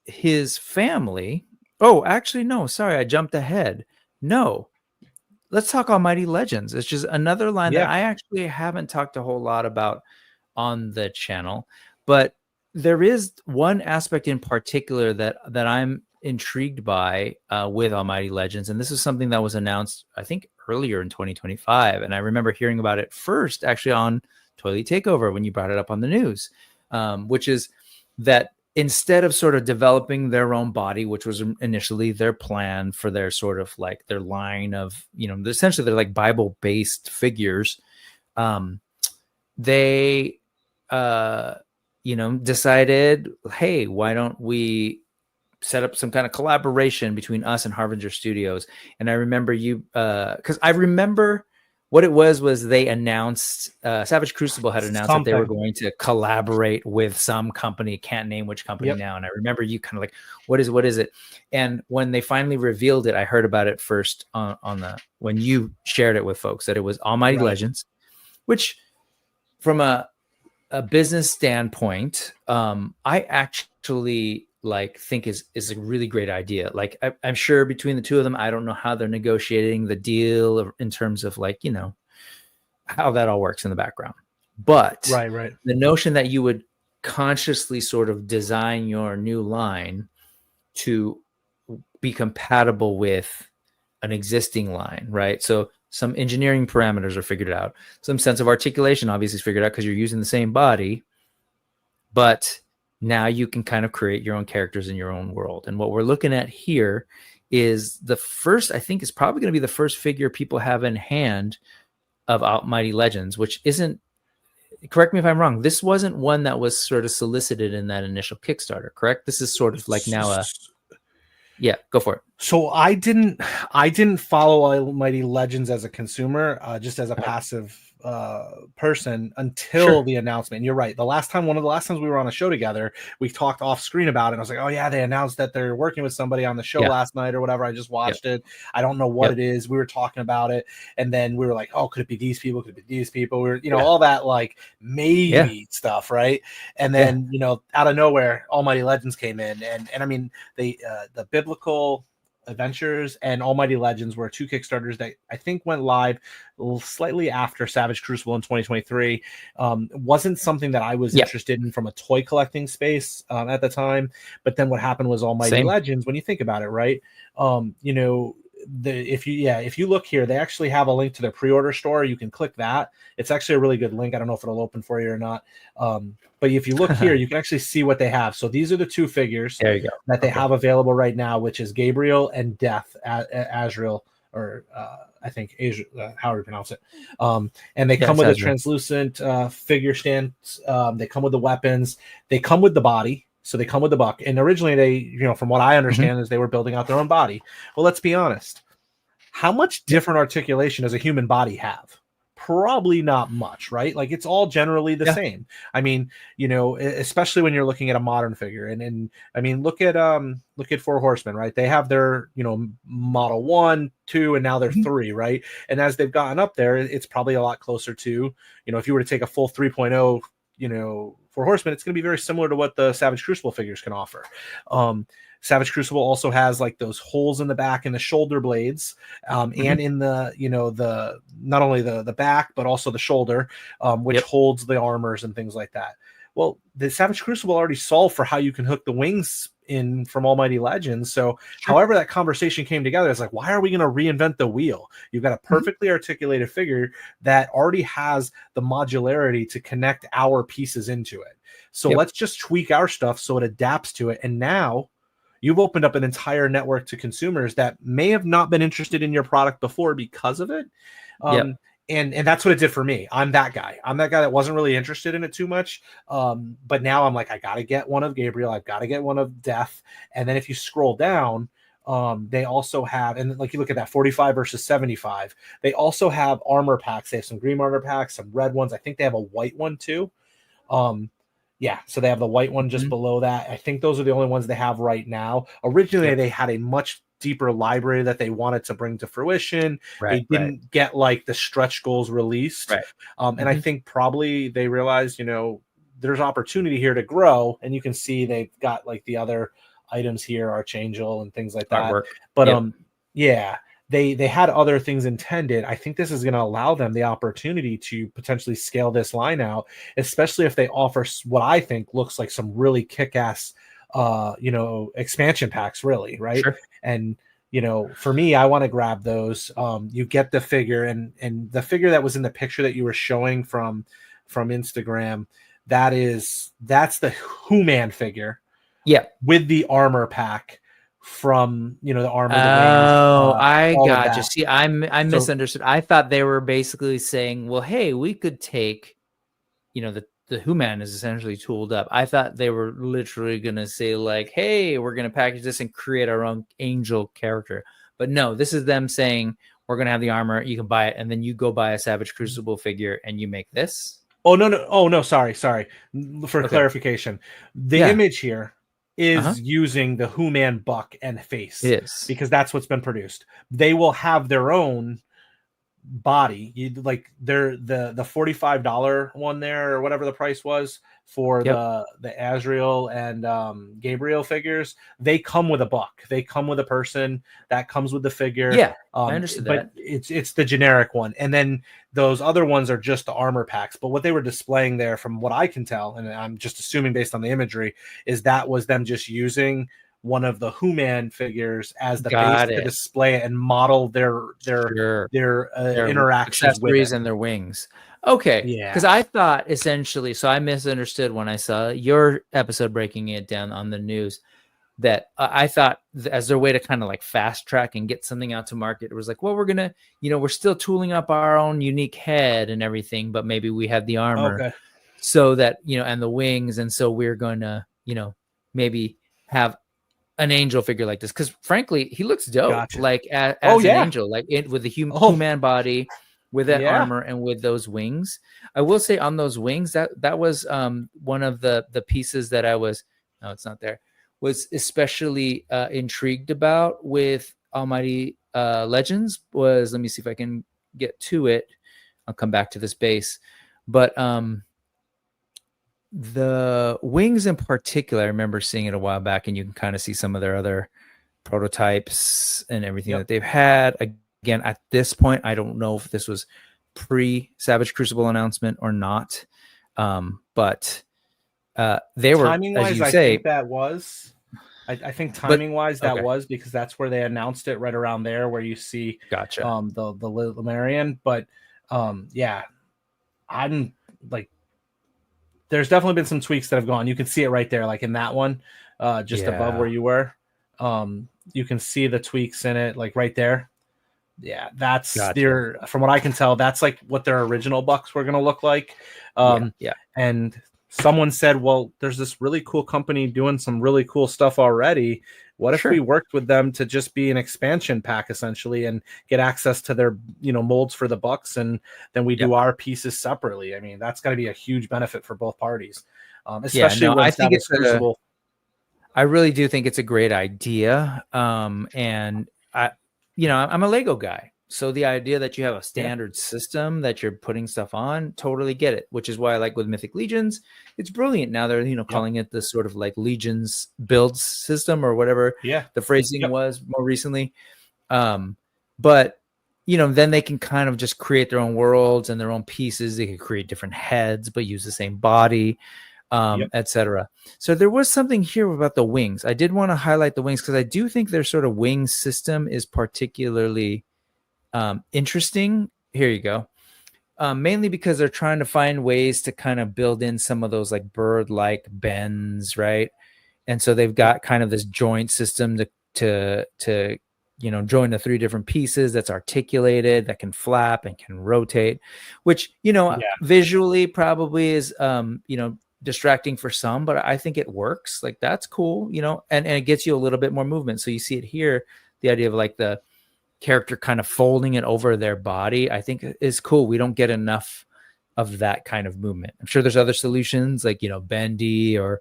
his family. Oh, actually, no, sorry, I jumped ahead. No, let's talk Almighty Legends. It's just another line that I actually haven't talked a whole lot about on the channel. But there is one aspect in particular that I'm intrigued by with Almighty Legends, and this is something that was announced, I think, earlier in 2025, and I remember hearing about it first actually on Toyleet Takeover when you brought it up on the news, which is that instead of sort of developing their own body, which was initially their plan for their sort of like their line of, you know, essentially they're like Bible based figures, they you know, decided, hey, why don't we set up some kind of collaboration between us and Harbinger Studios? And I remember you, because I remember what it was they announced, Savage Crucible had announced that they were going to collaborate with some company, can't name which company now. And I remember you kind of like, what is it? And when they finally revealed it, I heard about it first when you shared it with folks, that it was Almighty Legends, which from a business standpoint, I actually think is a really great idea. Like I'm sure between the two of them, I don't know how they're negotiating the deal in terms of like, you know, how that all works in the background. But the notion that you would consciously sort of design your new line to be compatible with an existing line, right? So some engineering parameters are figured out. Some sense of articulation obviously is figured out because you're using the same body, but now you can kind of create your own characters in your own world. And what we're looking at here is the first, I think is probably going to be the first figure people have in hand of Almighty Legends, which isn't, correct me if I'm wrong, this wasn't one that was sort of solicited in that initial Kickstarter, correct? This is sort of like now yeah, go for it. So I didn't follow Almighty Legends as a consumer, just as a passive person until the announcement. You're right. One of the last times we were on a show together, we talked off screen about it. I was like, oh yeah, they announced that they're working with somebody on the show last night or whatever. I just watched it. I don't know what it is. We were talking about it. And then we were like, oh, could it be these people? Could it be these people? We were, you know, all that like maybe stuff. Right. And then, you know, out of nowhere, Almighty Legends came in, and I mean, the Biblical Adventures and Almighty Legends were two Kickstarters that I think went live slightly after Savage Crucible in 2023. Wasn't something that I was interested in from a toy collecting space at the time. But then what happened was Almighty Legends, when you think about it, right? You know, if you look here, they actually have a link to their pre-order store. You can click that. It's actually a really good link. I don't know if it'll open for you or not. But if you look here, you can actually see what they have. So these are the two figures that they have available right now, which is Gabriel and Death, Azrael, or I think Asia, however you pronounce it. And they come with a translucent figure stand. They come with the weapons. They come with the body. So they come with the buck. And originally they, you know, from what I understand is they were building out their own body. Well, let's be honest. How much different articulation does a human body have? Probably not much, right? Like it's all generally the same. I mean, you know, especially when you're looking at a modern figure. And I mean, look at Four Horsemen, right? They have their, you know, model 1, 2, and now they're 3, right? And as they've gotten up there, it's probably a lot closer to, you know, if you were to take a full 3.0, you know, Four Horsemen, it's going to be very similar to what the Savage Crucible figures can offer. Savage Crucible also has like those holes in the back and the shoulder blades, and in the, you know, the not only the back but also the shoulder, which holds the armors and things like that. Well, the Savage Crucible already solved for how you can hook the wings in from Almighty Legends. So however that conversation came together, it's like, why are we going to reinvent the wheel? You've got a perfectly articulated figure that already has the modularity to connect our pieces into it. So let's just tweak our stuff so it adapts to it. And now you've opened up an entire network to consumers that may have not been interested in your product before because of it. And that's what it did for me. I'm that guy that wasn't really interested in it too much. But now I'm like, I got to get one of Gabriel. I've got to get one of Death. And then if you scroll down, they also have, and like you look at that 45 versus 75, they also have armor packs. They have some green armor packs, some red ones. I think they have a white one too. So they have the white one just below that. I think those are the only ones they have right now. Originally, they had a much deeper library that they wanted to bring to fruition. They didn't get like the stretch goals released. And I think probably they realized, you know, there's opportunity here to grow. And you can see they've got like the other items here, Archangel and things like that. But they had other things intended. I think this is going to allow them the opportunity to potentially scale this line out, especially if they offer what I think looks like some really kick-ass expansion packs, really, right? And you know, for me, I want to grab those. You get the figure, and the figure that was in the picture that you were showing from Instagram, that's the Who-Man figure, with the armor pack from, you know, the armor. I got you. See, I misunderstood. I thought they were basically saying, well, hey, we could take, you know, the Who-Man is essentially tooled up. I thought they were literally going to say like, hey, we're going to package this and create our own Angel character. But no, this is them saying, we're going to have the armor. You can buy it. And then you go buy a Savage Crucible figure and you make this. Oh, no. Oh, no. Sorry. For clarification, the image here is using the Who-Man buck and face. It is. Because that's what's been produced. They will have their own body. You like the $45 one there, or whatever the price was for the Azrael and Gabriel figures. They come with a buck. They come with a person that comes with the figure. I understood but that. It's the generic one, and then those other ones are just the armor packs. But what they were displaying there, from what I can tell, and I'm just assuming based on the imagery, is that was them just using one of the Who-Man figures as the base to display it and model their interactions with it. And their wings. Okay. Because I thought essentially, so I misunderstood when I saw your episode breaking it down on the news, that I thought as their way to kind of like fast track and get something out to market, it was like, well, we're going to, you know, we're still tooling up our own unique head and everything, but maybe we have the armor so that, you know, and the wings. And so we're going to, you know, maybe have an Angel figure like this, because frankly he looks dope. Like as an Angel, like with the Human body, with that armor and with those wings. I will say on those wings, that was one of the pieces that I was especially intrigued about with Almighty Legends. Was, let me see if I can get to it, I'll come back to this base, but the wings in particular, I remember seeing it a while back, and you can kind of see some of their other prototypes and everything that they've had. Again, at this point, I don't know if this was pre-Savage Crucible announcement or not, but they were, timing-wise, as you say, I think that was. I think timing-wise, that was because that's where they announced it, right around there, where you see the Lemurian. But I'm like, there's definitely been some tweaks that have gone. You can see it right there, like in that one, just above where you were. You can see the tweaks in it, like right there. Yeah, that's their, from what I can tell, that's like what their original bucks were going to look like. And someone said, well, there's this really cool company doing some really cool stuff already. What if we worked with them to just be an expansion pack essentially and get access to their, you know, molds for the bucks, and then we do our pieces separately? I mean, that's going to be a huge benefit for both parties, especially when I think it's Crucible. I really do think it's a great idea. And I'm a Lego guy, So the idea that you have a standard system that you're putting stuff on, totally get it, which is why I like with Mythic Legions, it's brilliant. Now they're, calling it the sort of like Legions build system or whatever the phrasing was more recently. But, then they can kind of just create their own worlds and their own pieces. They can create different heads, but use the same body, etc. So there was something here about the wings. I did want to highlight the wings because I do think their sort of wing system is particularly interesting. Here you go. Mainly because they're trying to find ways to kind of build in some of those like bird-like bends, right? And so they've got kind of this joint system to join the 3 different pieces that's articulated, that can flap and can rotate, which visually probably is distracting for some, but I think it works. Like that's cool, and it gets you a little bit more movement. So you see it here, the idea of like the character kind of folding it over their body, I think is cool. We don't get enough of that kind of movement. I'm sure there's other solutions like, bendy or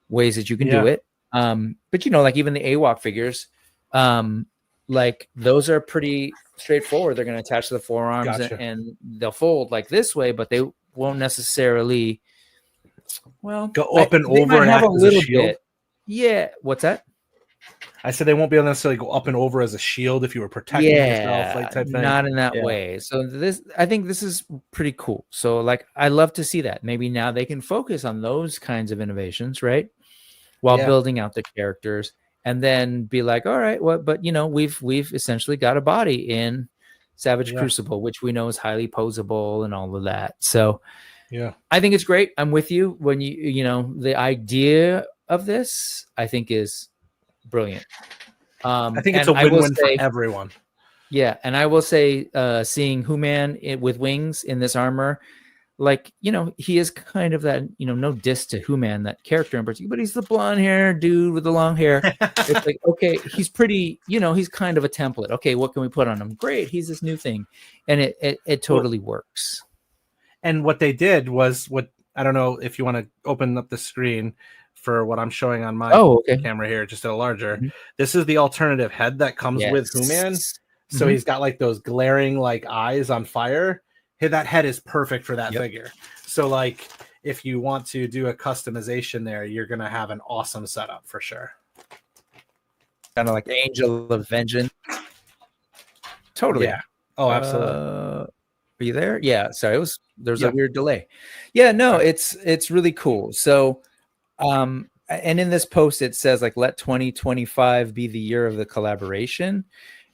ways that you can do it. But like even the AWOC figures, like those are pretty straightforward. They're going to attach to the forearms and they'll fold like this way, but they won't necessarily go up and over and have act a as little shield. bit. Yeah. What's that? I said they won't be able to necessarily go up and over as a shield if you were protecting yourself, like type thing. Not in that way. So I think this is pretty cool. So like, I love to see that. Maybe now they can focus on those kinds of innovations, right? While building out the characters, and then be like, all right, but we've essentially got a body in Savage Crucible, which we know is highly posable and all of that. So I think it's great. I'm with you when the idea of this, I think is brilliant. I think it's a win-win for everyone. Yeah, and I will say, seeing Who-Man with wings in this armor, like he is kind of that no diss to Who-Man, that character in particular, but he's the blonde hair dude with the long hair. It's like, okay, he's pretty, he's kind of a template. Okay, what can we put on him? Great, he's this new thing, and it totally works. And what they did was, what I don't know if you want to open up the screen for what I'm showing on my camera here, just at a larger. This is the alternative head that comes with Who-Man. So he's got like those glaring like eyes on fire. Hey, that head is perfect for that figure. So like if you want to do a customization there, you're gonna have an awesome setup for sure. Kind of like Angel of Vengeance. Totally. Yeah. Oh, absolutely. Are you there? Yeah. Sorry, there's a weird delay. Yeah, no, it's really cool. So and in this post it says like, let 2025 be the year of the collaboration.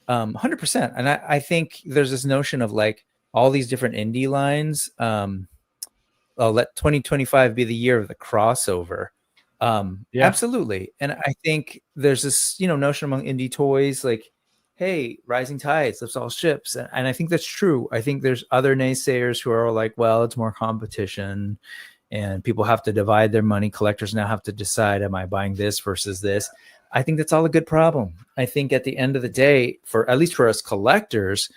100%. And I think there's this notion of like all these different indie lines. Let 2025 be the year of the crossover. Absolutely. And I think there's this notion among indie toys like, hey, rising tides lifts all ships. And I think that's true. I think there's other naysayers who are like, well, it's more competition and people have to divide their money. Collectors now have to decide, am I buying this versus this? I think that's all a good problem. I think at the end of the day, at least for us collectors,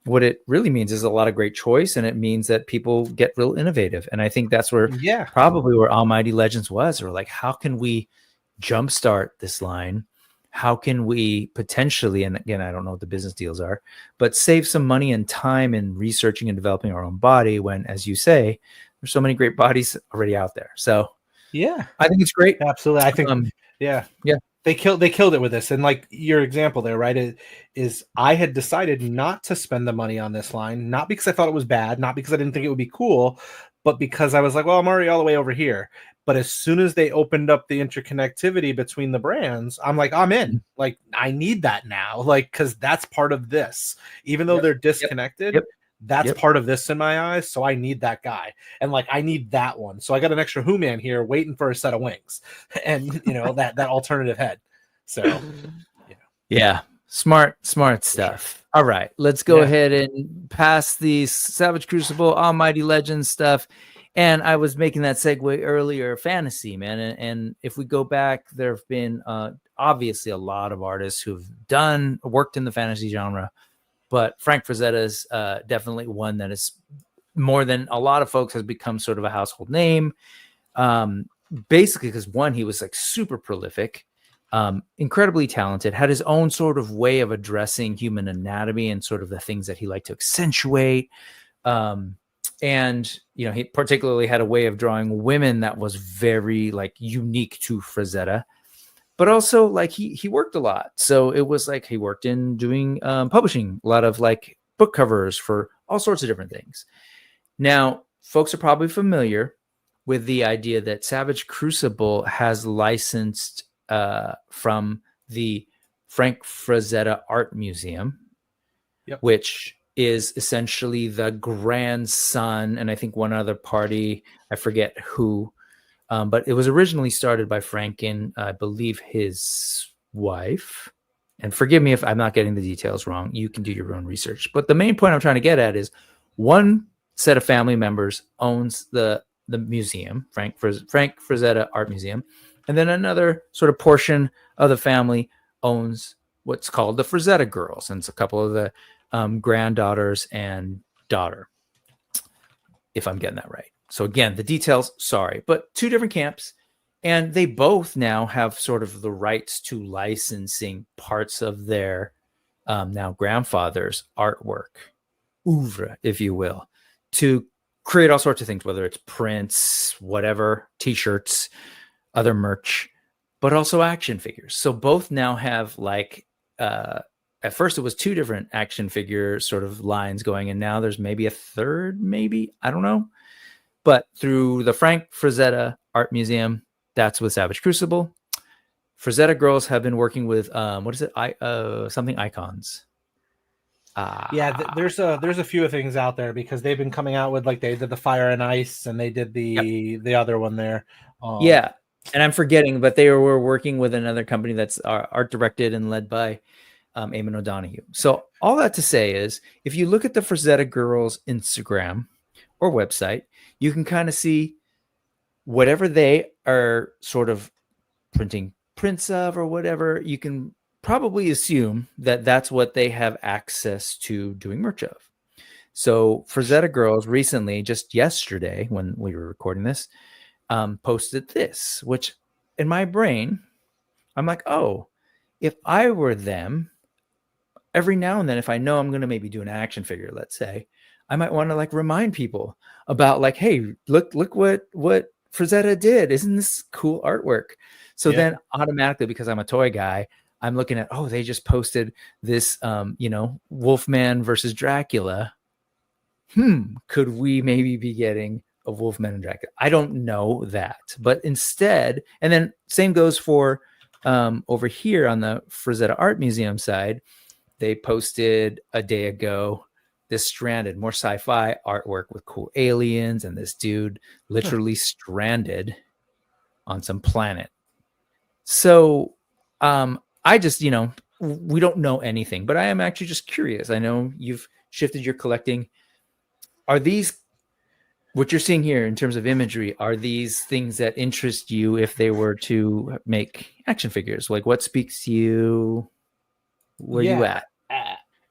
what it really means is a lot of great choice, and it means that people get real innovative. And I think that's where probably where Almighty Legends was, or like, how can we jumpstart this line? How can we potentially, and again, I don't know what the business deals are, but save some money and time in researching and developing our own body when, as you say, there's so many great bodies already out there. So I think it's great. Absolutely. I think, They killed it with this. And like your example there, right, is I had decided not to spend the money on this line, not because I thought it was bad, not because I didn't think it would be cool, but because I was like, well, I'm already all the way over here. But as soon as they opened up the interconnectivity between the brands, I'm like, I'm in. Like, I need that now. Like, because that's part of this. Even though they're disconnected, that's part of this in my eyes. So I need that guy. And like, I need that one. So I got an extra Who-Man here waiting for a set of wings and, that alternative head. So, smart stuff. All right, let's go ahead and pass the Savage Crucible Almighty Legends stuff. And I was making that segue earlier, fantasy, man. And if we go back, there have been obviously a lot of artists who've worked in the fantasy genre. But Frank Frazetta is definitely one that is more than a lot of folks has become sort of a household name. Basically, because one, he was like super prolific. Incredibly talented, had his own sort of way of addressing human anatomy and sort of the things that he liked to accentuate. And, you know, he particularly had a way of drawing women that was very like unique to Frazetta, but also like he worked a lot. So it was like he worked in doing publishing, a lot of like book covers for all sorts of different things. Now, folks are probably familiar with the idea that Savage Crucible has licensed from the Frank Frazetta Art Museum, which is essentially the grandson, and I think one other party, I forget who, but it was originally started by Frank and I believe his wife. And forgive me if I'm not getting the details wrong. You can do your own research. But the main point I'm trying to get at is one set of family members owns the museum, Frank Frazetta Art Museum, and then another sort of portion of the family owns what's called the Frazetta Girls, and it's a couple of the granddaughters and daughter, if I'm getting that right. So again, the details, sorry, but two different camps, and they both now have sort of the rights to licensing parts of their now grandfather's artwork, oeuvre, if you will, to create all sorts of things, whether it's prints, whatever, t-shirts, other merch, but also action figures. So both now have like, at first it was two different action figure sort of lines going, and now there's maybe a third, maybe, I don't know. But through the Frank Frazetta Art Museum, that's with Savage Crucible. Frazetta Girls have been working with, what is it? Something Icons. There's a few things out there because they've been coming out with, like, they did the Fire and Ice, and they did the other one there. And I'm forgetting, but they were working with another company that's art directed and led by Eamon O'Donoghue. So all that to say is, if you look at the Frazetta Girls Instagram or website, you can kind of see whatever they are sort of printing prints of or whatever. You can probably assume that that's what they have access to doing merch of. So Frazetta Girls recently, just yesterday when we were recording this, posted this, which in my brain, I'm like, oh, if I were them, every now and then, if I know I'm going to maybe do an action figure, let's say, I might want to like remind people about like, hey, look what Frazetta did. Isn't this cool artwork? So then automatically, because I'm a toy guy, I'm looking at, oh, they just posted this, Wolfman versus Dracula. Could we maybe be getting a Wolfman and Dracula? I don't know that, but instead, and then same goes for over here on the Frazetta Art Museum side. They posted a day ago this stranded, more sci-fi artwork with cool aliens and this dude literally stranded on some planet. So I just, we don't know anything, but I am actually just curious. I know you've shifted your collecting. Are these, what you're seeing here in terms of imagery, are these things that interest you if they were to make action figures? Like, what speaks to you? Where you at?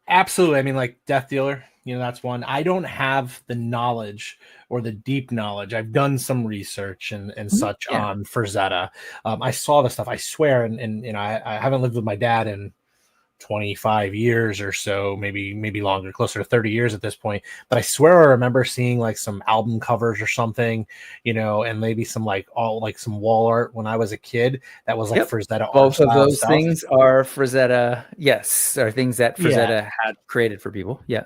Absolutely. I mean, like Death Dealer, that's one. I don't have the knowledge or the deep knowledge. I've done some research and such on Frazetta. I saw the stuff, I swear, and I haven't lived with my dad in 25 years or so, maybe longer, closer to 30 years at this point. But I swear I remember seeing like some album covers or something, and maybe some some wall art when I was a kid that was like Frazetta art. Both of those things are Frazetta, are things that Frazetta had created for people. Yeah.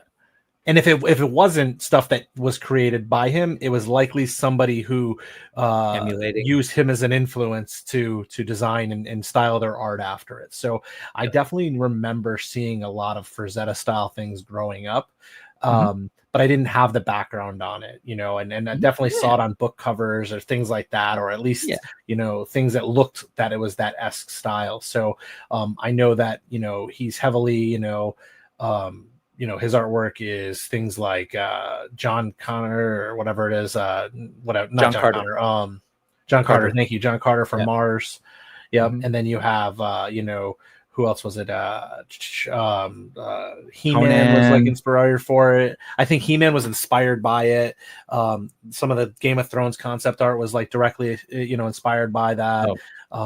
And if it wasn't stuff that was created by him, it was likely somebody who used him as an influence to design and style their art after it. So I definitely remember seeing a lot of Frazetta style things growing up, but I didn't have the background on it, and I definitely saw it on book covers or things like that, or at least things that looked that it was that esque style. So I know that he's heavily his artwork is things like John Connor or whatever it is, John Carter. John Carter. Thank you, John Carter from Mars. Yep. And then you have who else was it? He-Man was like inspired for it. I think He-Man was inspired by it. Some of the Game of Thrones concept art was like directly inspired by that.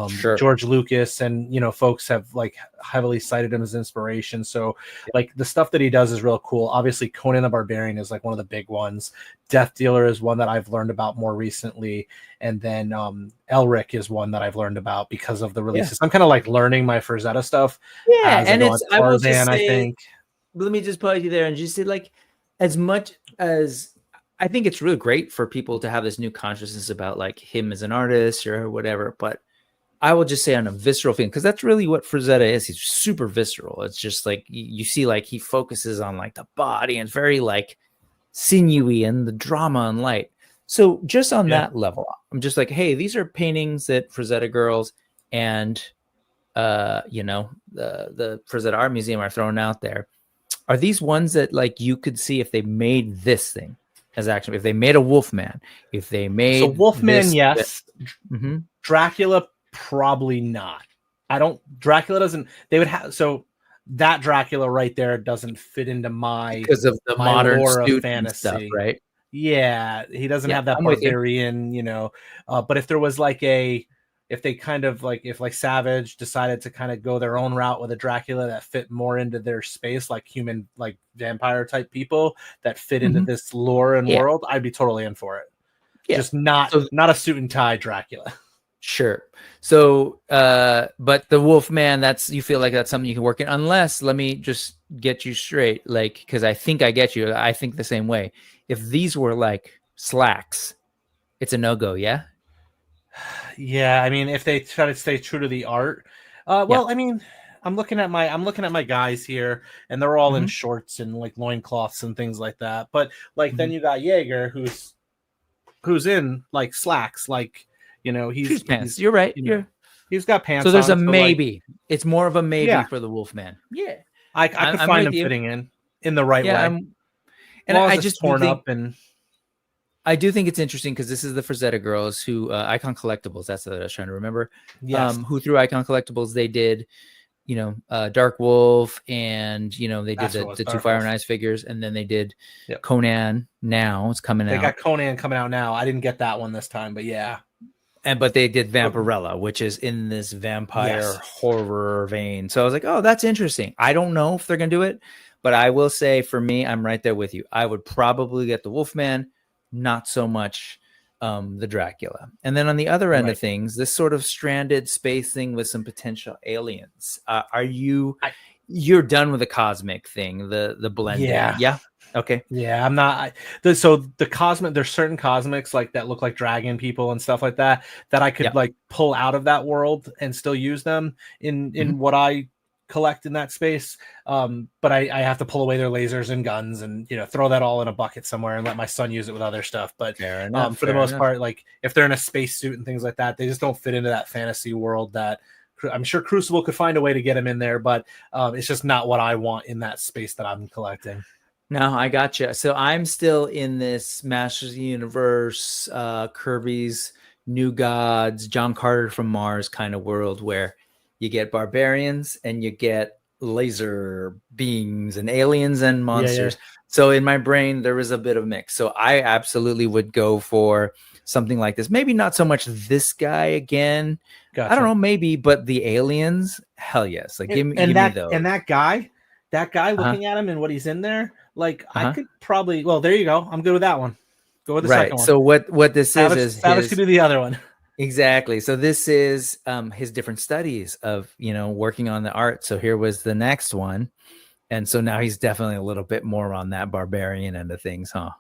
Sure. George Lucas and, folks have like heavily cited him as inspiration. So like the stuff that he does is real cool. Obviously Conan the Barbarian is like one of the big ones. Death Dealer is one that I've learned about more recently. And then Elric is one that I've learned about because of the releases. I'm kind of like learning my Frazetta stuff. Yeah, and it's Tarzan, I think. Let me just pause you there and just say, like, as much as I think it's really great for people to have this new consciousness about like him as an artist or whatever, but I will just say on a visceral feeling, because that's really what Frazetta is. He's super visceral. It's just like you see, like he focuses on like the body and very like sinewy and the drama and light. So just on that level, I'm just like, hey, these are paintings that Frazetta girls and the Frazetta Art Museum are throwing out there. Are these ones that like you could see if they made this thing as action? If they made a Wolfman, if they made Wolfman, yes. Mm-hmm. Dracula, probably not. Dracula doesn't. They would have that Dracula right there doesn't fit into my because of the modern of fantasy stuff, right? Yeah, he doesn't have that barbarian, But if there was like if they kind of like, if like Savage decided to kind of go their own route with a Dracula that fit more into their space, like human, like vampire type people that fit into this lore and world, I'd be totally in for it. Yeah. Just not a suit and tie Dracula. Sure. So, but the Wolfman, you feel like that's something you can work in, unless, let me just get you straight, like, because I think I get you. I think the same way. If these were like slacks, it's a no-go, yeah? Yeah, I mean, if they try to stay true to the art, I mean, I'm looking at my guys here, and they're all in shorts and like loincloths and things like that. But like then you got Jaeger, who's in like slacks, like he's pants. You're right. He's got pants. So there's on, a maybe. Like, it's more of a maybe for the Wolfman. Yeah, I could find him fitting in the right way. And I just torn up and. I do think it's interesting because this is the Frazetta girls who Icon Collectibles. That's what I was trying to remember. Yes. Who through Icon Collectibles they did, Dark Wolf, and they did the two Fire and Ice figures, and then they did Conan. Now it's coming out. They got Conan coming out now. I didn't get that one this time, but yeah. But they did Vampirella, which is in this vampire horror vein. So I was like, oh, that's interesting. I don't know if they're gonna do it, but I will say for me, I'm right there with you. I would probably get the Wolfman. Not so much the Dracula. And then on the other end of things, this sort of stranded space thing with some potential aliens. You're done with the cosmic thing, the blending? Yeah. Okay. Yeah, I'm not. So the cosmic, there's certain cosmics like that look like dragon people and stuff like that I could like pull out of that world and still use them in what I collect in that space, but I have to pull away their lasers and guns and throw that all in a bucket somewhere and let my son use it with other stuff. But for the most part, like if they're in a spacesuit and things like that, they just don't fit into that fantasy world. That I'm sure Crucible could find a way to get them in there, but it's just not what I want in that space that I'm collecting. No, I gotcha. So I'm still in this Masters of the Universe, Kirby's New Gods, John Carter from Mars kind of world where you get barbarians and you get laser beings and aliens and monsters. Yeah. So in my brain, there was a bit of mix. So I absolutely would go for something like this. Maybe not so much this guy again. Gotcha. I don't know, maybe, but the aliens, hell yes. Like give me those. And that guy looking at him and what he's in there, like I could probably. Well, there you go. I'm good with that one. Go with the second one. So what this is Savage could do the other one. Exactly. So this is his different studies of, working on the art. So here was the next one. And so now he's definitely a little bit more on that barbarian end of things, huh?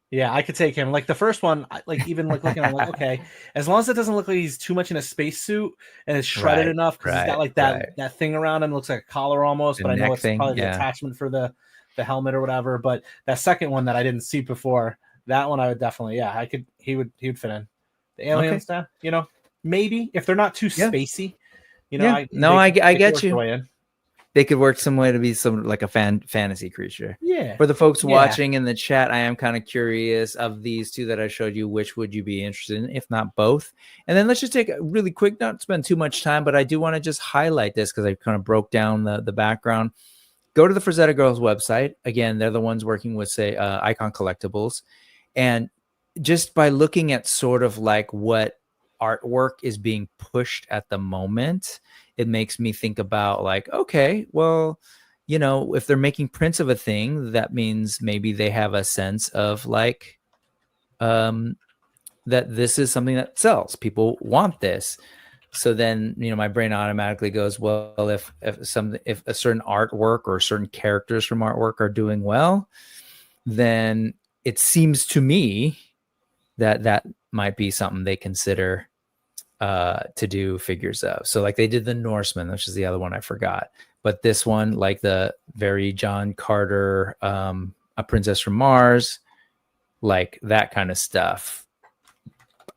Yeah, I could take him. Like the first one, like even like looking at, like, okay, as long as it doesn't look like he's too much in a spacesuit and it's shredded enough because he's got like that thing around him, looks like a collar almost, but I know it's probably the attachment for the helmet or whatever. But that second one that I didn't see before, that one I would definitely, he would fit in. The alien stuff, maybe if they're not too spacey, I get you. They could work some way to be some like a fantasy creature. Yeah. For the folks watching in the chat, I am kind of curious of these two that I showed you, which would you be interested in, if not both? And then let's just take a really quick, not spend too much time, but I do want to just highlight this because I kind of broke down the background. Go to the Frazetta Girls website. Again, they're the ones working with, say, Icon Collectibles. And just by looking at sort of like what artwork is being pushed at the moment, it makes me think about like, okay, well, you know, if they're making prints of a thing, that means maybe they have a sense of like, that this is something that sells. People want this. So then, you know, my brain automatically goes, well, if a certain artwork or certain characters from artwork are doing well, then it seems to me that that might be something they consider to do figures of. So like they did the Norseman, which is the other one I forgot. But this one, like the very John Carter, A Princess from Mars, like that kind of stuff,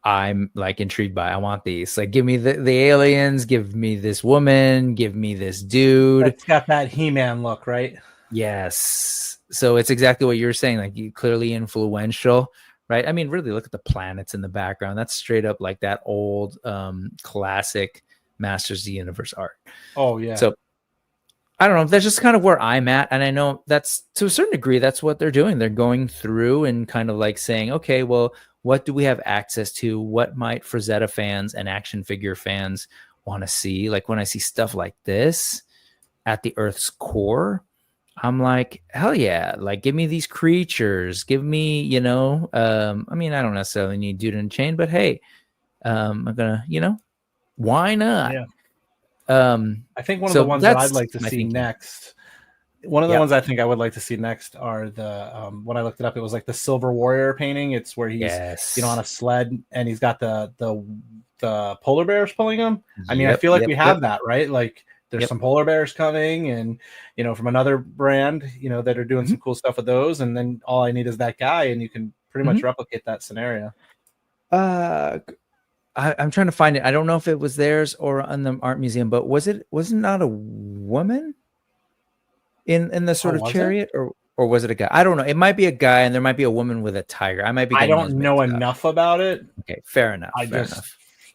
I'm like intrigued by. I want these. Like, give me the aliens, give me this woman, give me this dude. It's got that He-Man look, right? Yes. So it's exactly what you're saying. Like, you clearly influential, right? I mean, really look at the planets in the background. That's straight up like that old classic Masters of the Universe art. Oh yeah. So I don't know. That's just kind of where I'm at. And I know that's to a certain degree, that's what they're doing. They're going through and kind of like saying, okay, well, what do we have access to? What might Frazetta fans and action figure fans want to see? Like when I see stuff like this at the Earth's core, I'm like, hell yeah. Like, give me these creatures. Give me, you know, I mean, I don't necessarily need Dude in a Chain, but hey, I'm gonna, you know, why not? Yeah. I think one of the ones that I'd like to see next. One of the ones I think I would like to see next are the when I looked it up, it was like the Silver Warrior painting. It's where he's you know on a sled and he's got the polar bears pulling him. I mean, I feel like we have that, right? Like there's some polar bears coming, and you know from another brand, you know that are doing some cool stuff with those. And then all I need is that guy, and you can pretty much replicate that scenario. I'm trying to find it. I don't know if it was theirs or on the art museum, but wasn't not a woman in the sort of chariot, or was it a guy? I don't know. It might be a guy, and there might be a woman with a tiger. I might be. I don't know enough about it. Okay, fair enough.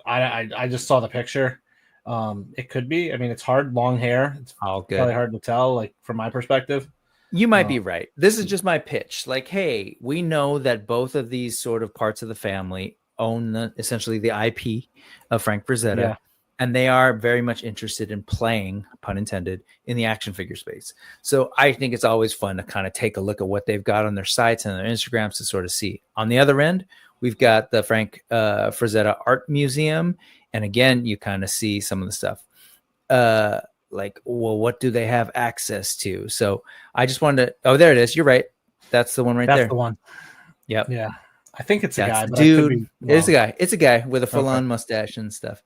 I just saw the picture. It could be. I mean, it's hard. Long hair. It's all good. Probably hard to tell. Like from my perspective. You might be right. This is just my pitch. Like, hey, we know that both of these sort of parts of the family own essentially the IP of Frank Frazetta, and they are very much interested in playing, pun intended, in the action figure space. So I think it's always fun to kind of take a look at what they've got on their sites and their Instagrams to sort of see. On the other end, we've got the Frank Frazetta Art Museum, and again, you kind of see some of the stuff. Like, well, what do they have access to? So I just wanted to. Oh, there it is. You're right. That's the one right there. That's the one. Yep. Yeah. I think it's a guy, but dude. It's a guy. It's a guy with a full-on mustache and stuff.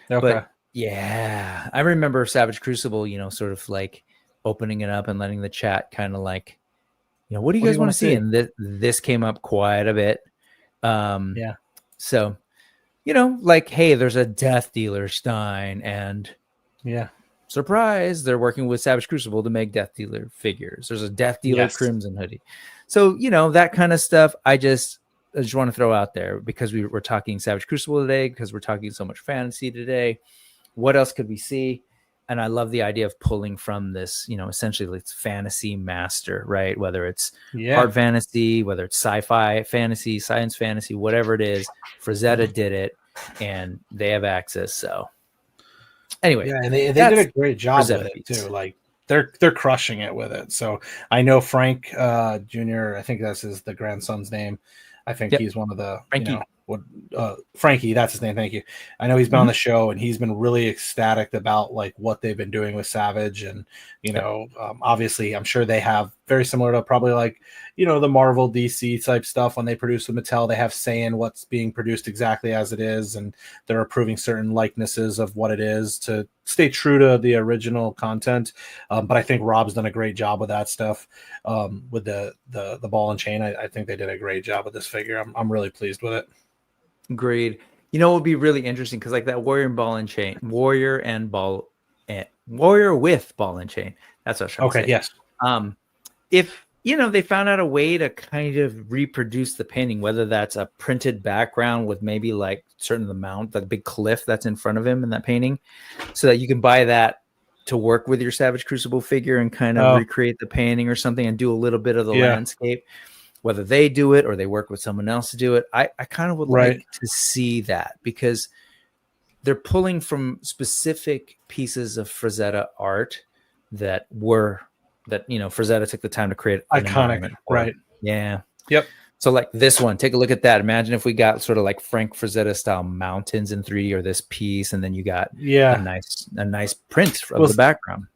Okay. But yeah, I remember Savage Crucible, you know, sort of like opening it up and letting the chat kind of like, you know, what do you guys want to see? And this came up quite a bit. Yeah. So, you know, like, hey, there's a Death Dealer Stein, and surprise, they're working with Savage Crucible to make Death Dealer figures. There's a Death Dealer Crimson hoodie. So, you know, that kind of stuff. I just want to throw out there because we're talking Savage Crucible today, because we're talking so much fantasy today. What else could we see? And I love the idea of pulling from this, you know, essentially it's fantasy master, right? Whether it's hard fantasy, whether it's sci-fi fantasy, science fantasy, whatever it is, Frazetta did it, and they have access. So anyway, and they did a great job with it too. Like they're crushing it with it. So I know Frank Jr., I think that's the grandson's name. I think he's one of the Frankie, that's his name. Thank you. I know he's been on the show, and he's been really ecstatic about like what they've been doing with Savage, and you know, obviously, I'm sure they have very similar to probably like you know the Marvel DC type stuff when they produce with Mattel. They have say in what's being produced exactly as it is, and they're approving certain likenesses of what it is to stay true to the original content. But I think Rob's done a great job with that stuff. With the ball and chain, I think they did a great job with this figure. I'm really pleased with it. Agreed. You know, it would be really interesting because like that warrior with ball and chain. That's what I was trying to say. Yes. If you know they found out a way to kind of reproduce the painting, whether that's a printed background with maybe like certain amount, the big cliff that's in front of him in that painting, so that you can buy that to work with your Savage Crucible figure and kind of recreate the painting or something and do a little bit of the landscape. Whether they do it or they work with someone else to do it, I kind of would like to see that, because they're pulling from specific pieces of Frazetta art that Frazetta took the time to create an Iconic, environment for. right? Yeah. Yep. So like this one, take a look at that. Imagine if we got sort of like Frank Frazetta style mountains in 3D, or this piece, and then you got a nice print of the background.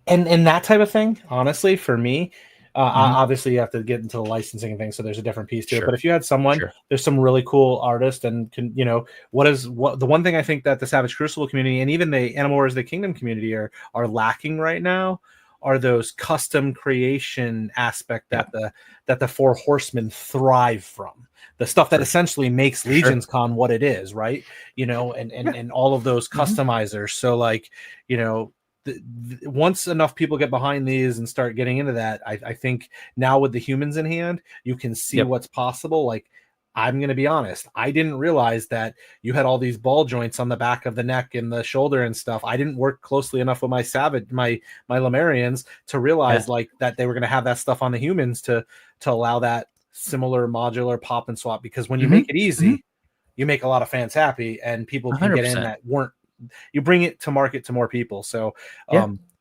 And that type of thing, honestly, for me, obviously you have to get into the licensing and things, so there's a different piece to it. But if you had someone, there's some really cool artists, and the one thing I think that the Savage Crucible community and even the Animal Wars of the Kingdom community are lacking right now are those custom creation aspect that the Four Horsemen thrive from. The stuff that essentially makes Legions Con what it is, right? And all of those customizers. So like, once enough people get behind these and start getting into that, I think now with the humans in hand, you can see what's possible. Like, I'm going to be honest, I didn't realize that you had all these ball joints on the back of the neck and the shoulder and stuff. I didn't work closely enough with my Lemurians to realize like that they were going to have that stuff on the humans to allow that similar modular pop and swap, because when you make it easy, you make a lot of fans happy, and people can 100%. Get in that weren't. You bring it to market to more people. So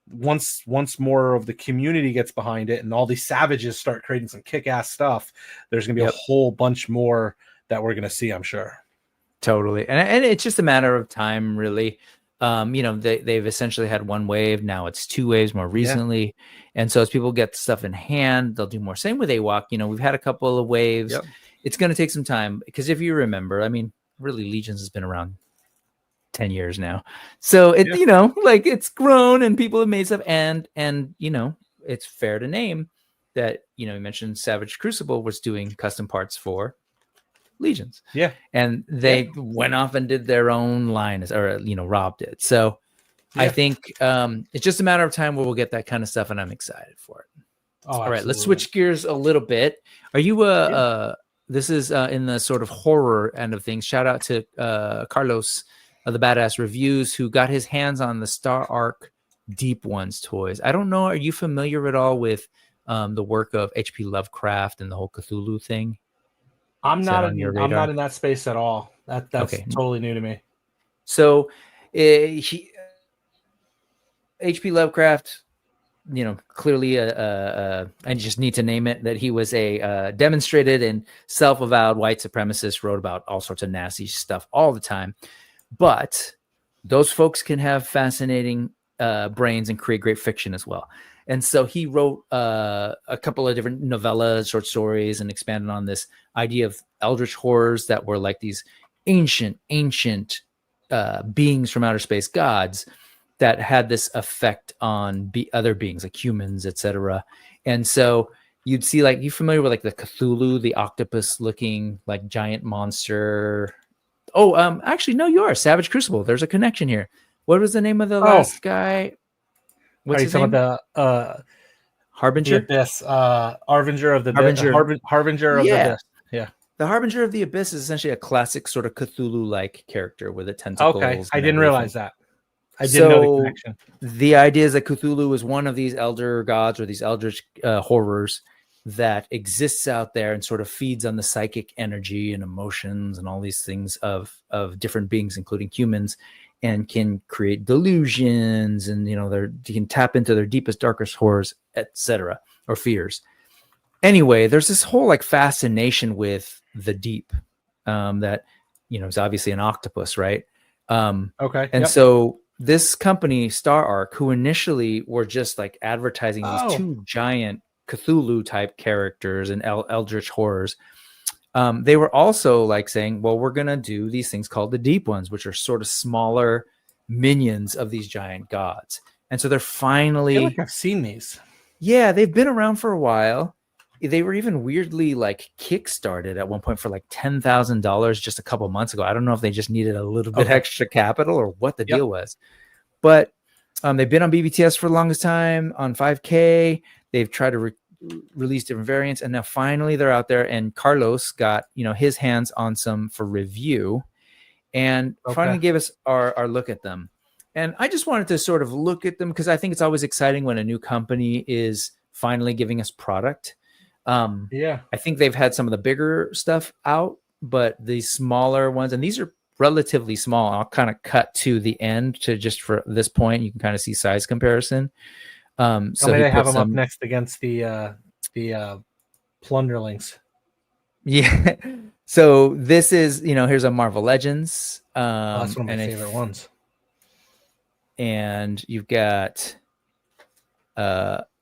once more of the community gets behind it and all these savages start creating some kick-ass stuff, there's going to be a whole bunch more that we're going to see, I'm sure. Totally. And it's just a matter of time, really. They've essentially had one wave. Now it's two waves more recently. And so as people get stuff in hand, they'll do more. Same with AWOC. We've had a couple of waves. It's going to take some time, because if you remember, I mean, really, Legions has been around 10 years now. So it's grown and people have made stuff, and it's fair to name that, you mentioned Savage Crucible was doing custom parts for Legions. Yeah. And they went off and did their own line, or Rob did. So I think it's just a matter of time where we'll get that kind of stuff, and I'm excited for it. Oh, all right, let's switch gears a little bit. Are you this is in the sort of horror end of things. Shout out to Carlos of the Badass Reviews, who got his hands on the Star Arc Deep Ones toys. I don't know, are you familiar at all with the work of H.P. Lovecraft and the whole Cthulhu thing? I'm not in that space at all. That's totally new to me. So H.P. Lovecraft, clearly I just need to name it, that he was a demonstrated and self-avowed white supremacist, wrote about all sorts of nasty stuff all the time. But those folks can have fascinating brains and create great fiction as well. And so he wrote a couple of different novellas, short stories, and expanded on this idea of eldritch horrors that were like these ancient beings from outer space, gods, that had this effect on other beings like humans, etc. And so you'd see, like, you familiar with like the Cthulhu, the octopus looking like giant monster? Oh, actually, no, you are Savage Crucible. There's a connection here. What was the name of the last guy? What's his name? The Harbinger? The Abyss. Harbinger of the Abyss. Harbinger of the Abyss. Yeah. The Harbinger of the Abyss is essentially a classic sort of Cthulhu-like character with the tentacles. Okay, I didn't realize that. I didn't know the connection. The idea is that Cthulhu is one of these elder gods, or these eldritch horrors, that exists out there and sort of feeds on the psychic energy and emotions and all these things of different beings, including humans, and can create delusions, and you can tap into their deepest, darkest horrors, etc., or fears. Anyway, there's this whole like fascination with the deep, that is obviously an octopus, right? Okay. And so this company, Star Arc, who initially were just like advertising these two giant Cthulhu type characters and eldritch horrors, they were also like saying, well, we're going to do these things called the Deep Ones, which are sort of smaller minions of these giant gods. And so they're finally... I feel like I've seen these. Yeah, they've been around for a while. They were even weirdly like kickstarted at one point for like $10,000 just a couple months ago. I don't know if they just needed a little bit extra capital or what the deal was. But they've been on BBTS for the longest time, on 5K. They've tried to release different variants, and now finally they're out there, and Carlos got his hands on some for review, and finally gave us our look at them. And I just wanted to sort of look at them because I think it's always exciting when a new company is finally giving us product. I think they've had some of the bigger stuff out, but the smaller ones, and these are relatively small. I'll kind of cut to the end to just for this point, you can kind of see size comparison. So maybe he they have puts them up next against the Plunderlings. Yeah. So this is, here's a Marvel Legends. That's one of my favorite ones. And you've got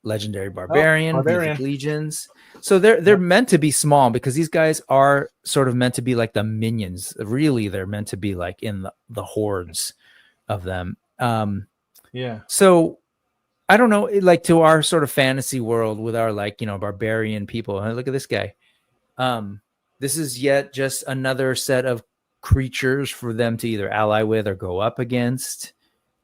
Legendary Barbarian, Beefy Legions. So they're meant to be small because these guys are sort of meant to be like the minions. Really, they're meant to be like in the hordes of them. So I don't know, like to our sort of fantasy world with our barbarian people. Look at this guy. This is yet just another set of creatures for them to either ally with or go up against.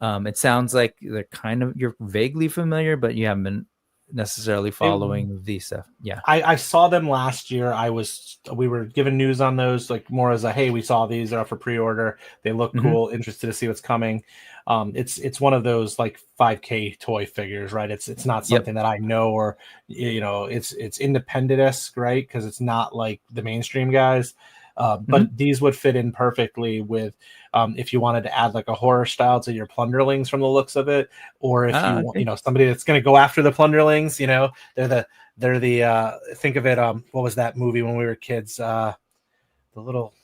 It sounds like they're you're vaguely familiar, but you haven't been necessarily following these stuff. Yeah. I saw them last year. We were given news on those, like more as a, hey, we saw these, they're up for pre-order. They look cool, interested to see what's coming. It's one of those like 5K toy figures, right? It's not something that I know, or it's independent-esque, right? Because it's not like the mainstream guys. But these would fit in perfectly with if you wanted to add like a horror style to your Plunderlings from the looks of it, or if you want, somebody that's going to go after the Plunderlings, they're the think of it. What was that movie when we were kids? The little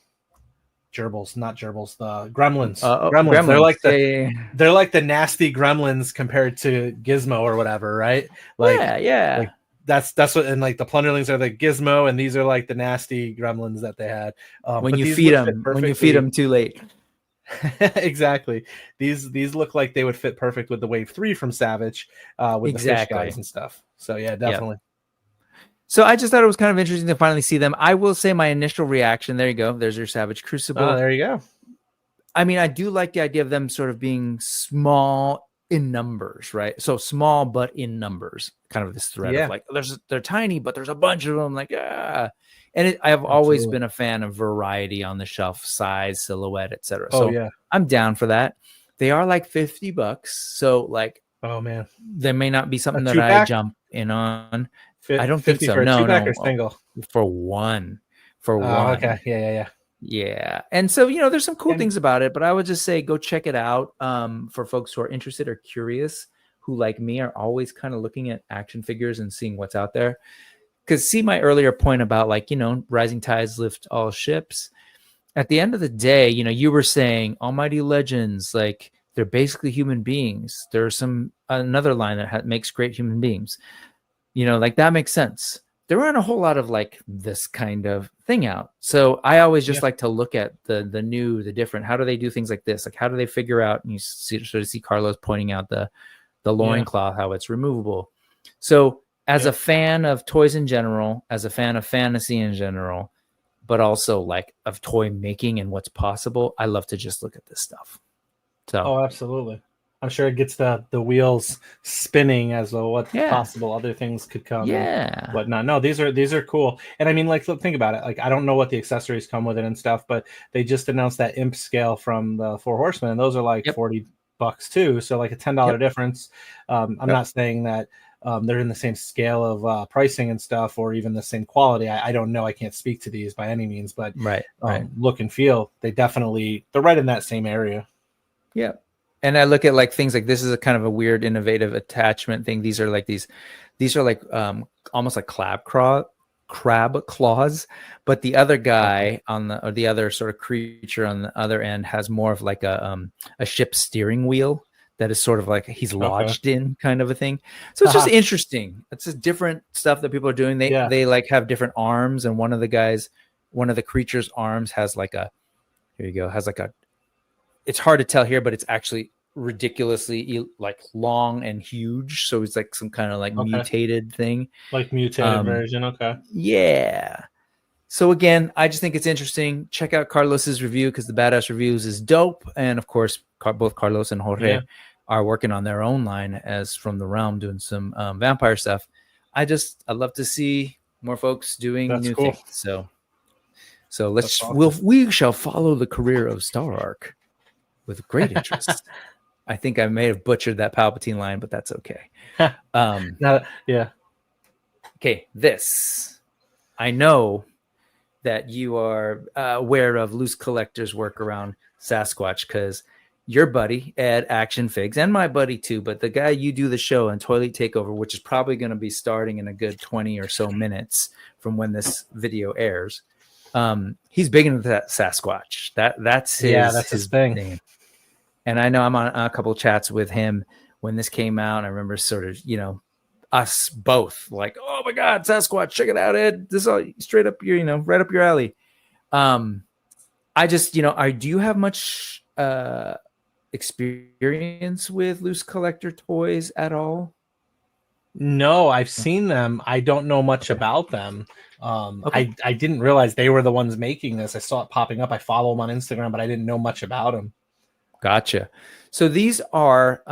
gerbils, not gerbils, the gremlins. Gremlins. They're like the nasty gremlins compared to Gizmo or whatever, right? Like, like, that's what, and like the Plunderlings are the Gizmo, and these are like the nasty gremlins that they had. When you feed them too late. Exactly. These look like they would fit perfect with the Wave 3 from Savage, with the fish guys and stuff. So yeah, definitely. So I just thought it was kind of interesting to finally see them. I will say my initial reaction, there you go. There's your Savage Crucible. Oh, there you go. I mean, I do like the idea of them sort of being small in numbers, right? So small, but in numbers, kind of this thread of like, they're tiny, but there's a bunch of them, like, And I've always been a fan of variety on the shelf, size, silhouette, etc. So I'm down for that. They are like $50. So like, oh man, there may not be something that I jump in on. I don't think so. For a two-pack or single? For one. Okay. Yeah. And so, there's some cool things about it, but I would just say go check it out. For folks who are interested or curious, who like me are always kind of looking at action figures and seeing what's out there. Because see my earlier point about like, rising tides lift all ships. At the end of the day, you were saying Almighty Legends, like they're basically human beings. There's another line that makes great human beings. Like that makes sense. There aren't a whole lot of like this kind of thing out. So I always just like to look at the new, the different. How do they do things like this? Like how do they figure out? And you sort of see Carlos pointing out the loincloth, how it's removable. So as a fan of toys in general, as a fan of fantasy in general, but also like of toy making and what's possible, I love to just look at this stuff. So absolutely. I'm sure it gets the wheels spinning as to what possible other things could come. Yeah. Whatnot. No, these are cool. And I mean, like, look, think about it. Like, I don't know what the accessories come with it and stuff, but they just announced that imp scale from the Four Horsemen, and those are like $40 too. So like a $10 difference. I'm not saying that they're in the same scale of pricing and stuff, or even the same quality. I don't know. I can't speak to these by any means, but look and feel, they're right in that same area. Yeah. And I look at like things like this is a kind of a weird, innovative attachment thing. These are like almost like crab claws, but the other guy or the other sort of creature on the other end has more of like a ship steering wheel that is sort of like he's lodged in kind of a thing. So it's just interesting. It's just different stuff that people are doing. They like have different arms, and one of the creature's arms has like it's hard to tell here, but it's actually ridiculously like long and huge. So it's like some kind of like mutated thing. Like mutated version. Okay. Yeah. So again, I just think it's interesting. Check out Carlos's review because the Badass Reviews is dope. And of course, both Carlos and Jorge are working on their own line as From the Realm, doing some vampire stuff. I'd love to see more folks doing new things. So we shall follow the career of Star Arc with great interest. I think I may have butchered that Palpatine line, but that's okay. Okay, this. I know that you are aware of loose collectors work around Sasquatch, because your buddy Ed Action Figs, and my buddy too, but the guy you do the show on Toyleet Takeover, which is probably going to be starting in a good 20 or so minutes from when this video airs, he's big into that Sasquatch. That's his thing. And I know I'm on a couple of chats with him when this came out. I remember sort of, us both like, oh my God, Sasquatch, check it out, Ed. This is all straight up your, right up your alley. I just, do you have much experience with loose collector toys at all? No, I've seen them. I don't know much about them. I didn't realize they were the ones making this. I saw it popping up. I follow them on Instagram, but I didn't know much about them. Gotcha. So these are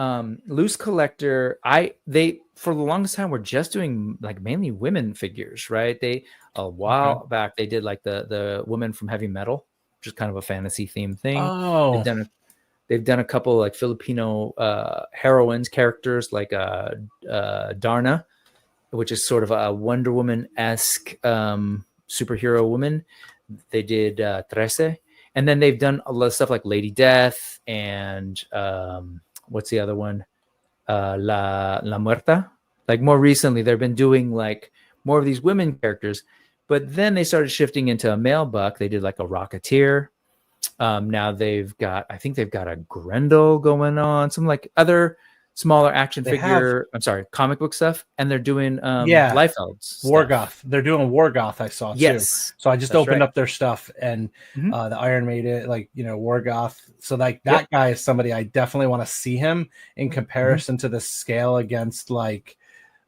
loose collector. They for the longest time were just doing like mainly women figures, right? They a while back they did like the woman from Heavy Metal, which is kind of a fantasy themed thing. Oh, they've done a couple like Filipino heroines characters like Darna, which is sort of a Wonder Woman-esque superhero woman. They did Trece. And then they've done a lot of stuff like Lady Death and what's the other one? La Muerta. Like more recently, they've been doing like more of these women characters, but then they started shifting into a male buck. They did like a Rocketeer. Now I think they've got a Grendel going on, some like other smaller action comic book stuff, and they're doing Life Elves Wargoth. They're doing Wargoth. I saw too. So I just opened up their stuff, and the Iron Maiden, Wargoth. So like that guy is somebody I definitely want to see him in comparison to the scale against like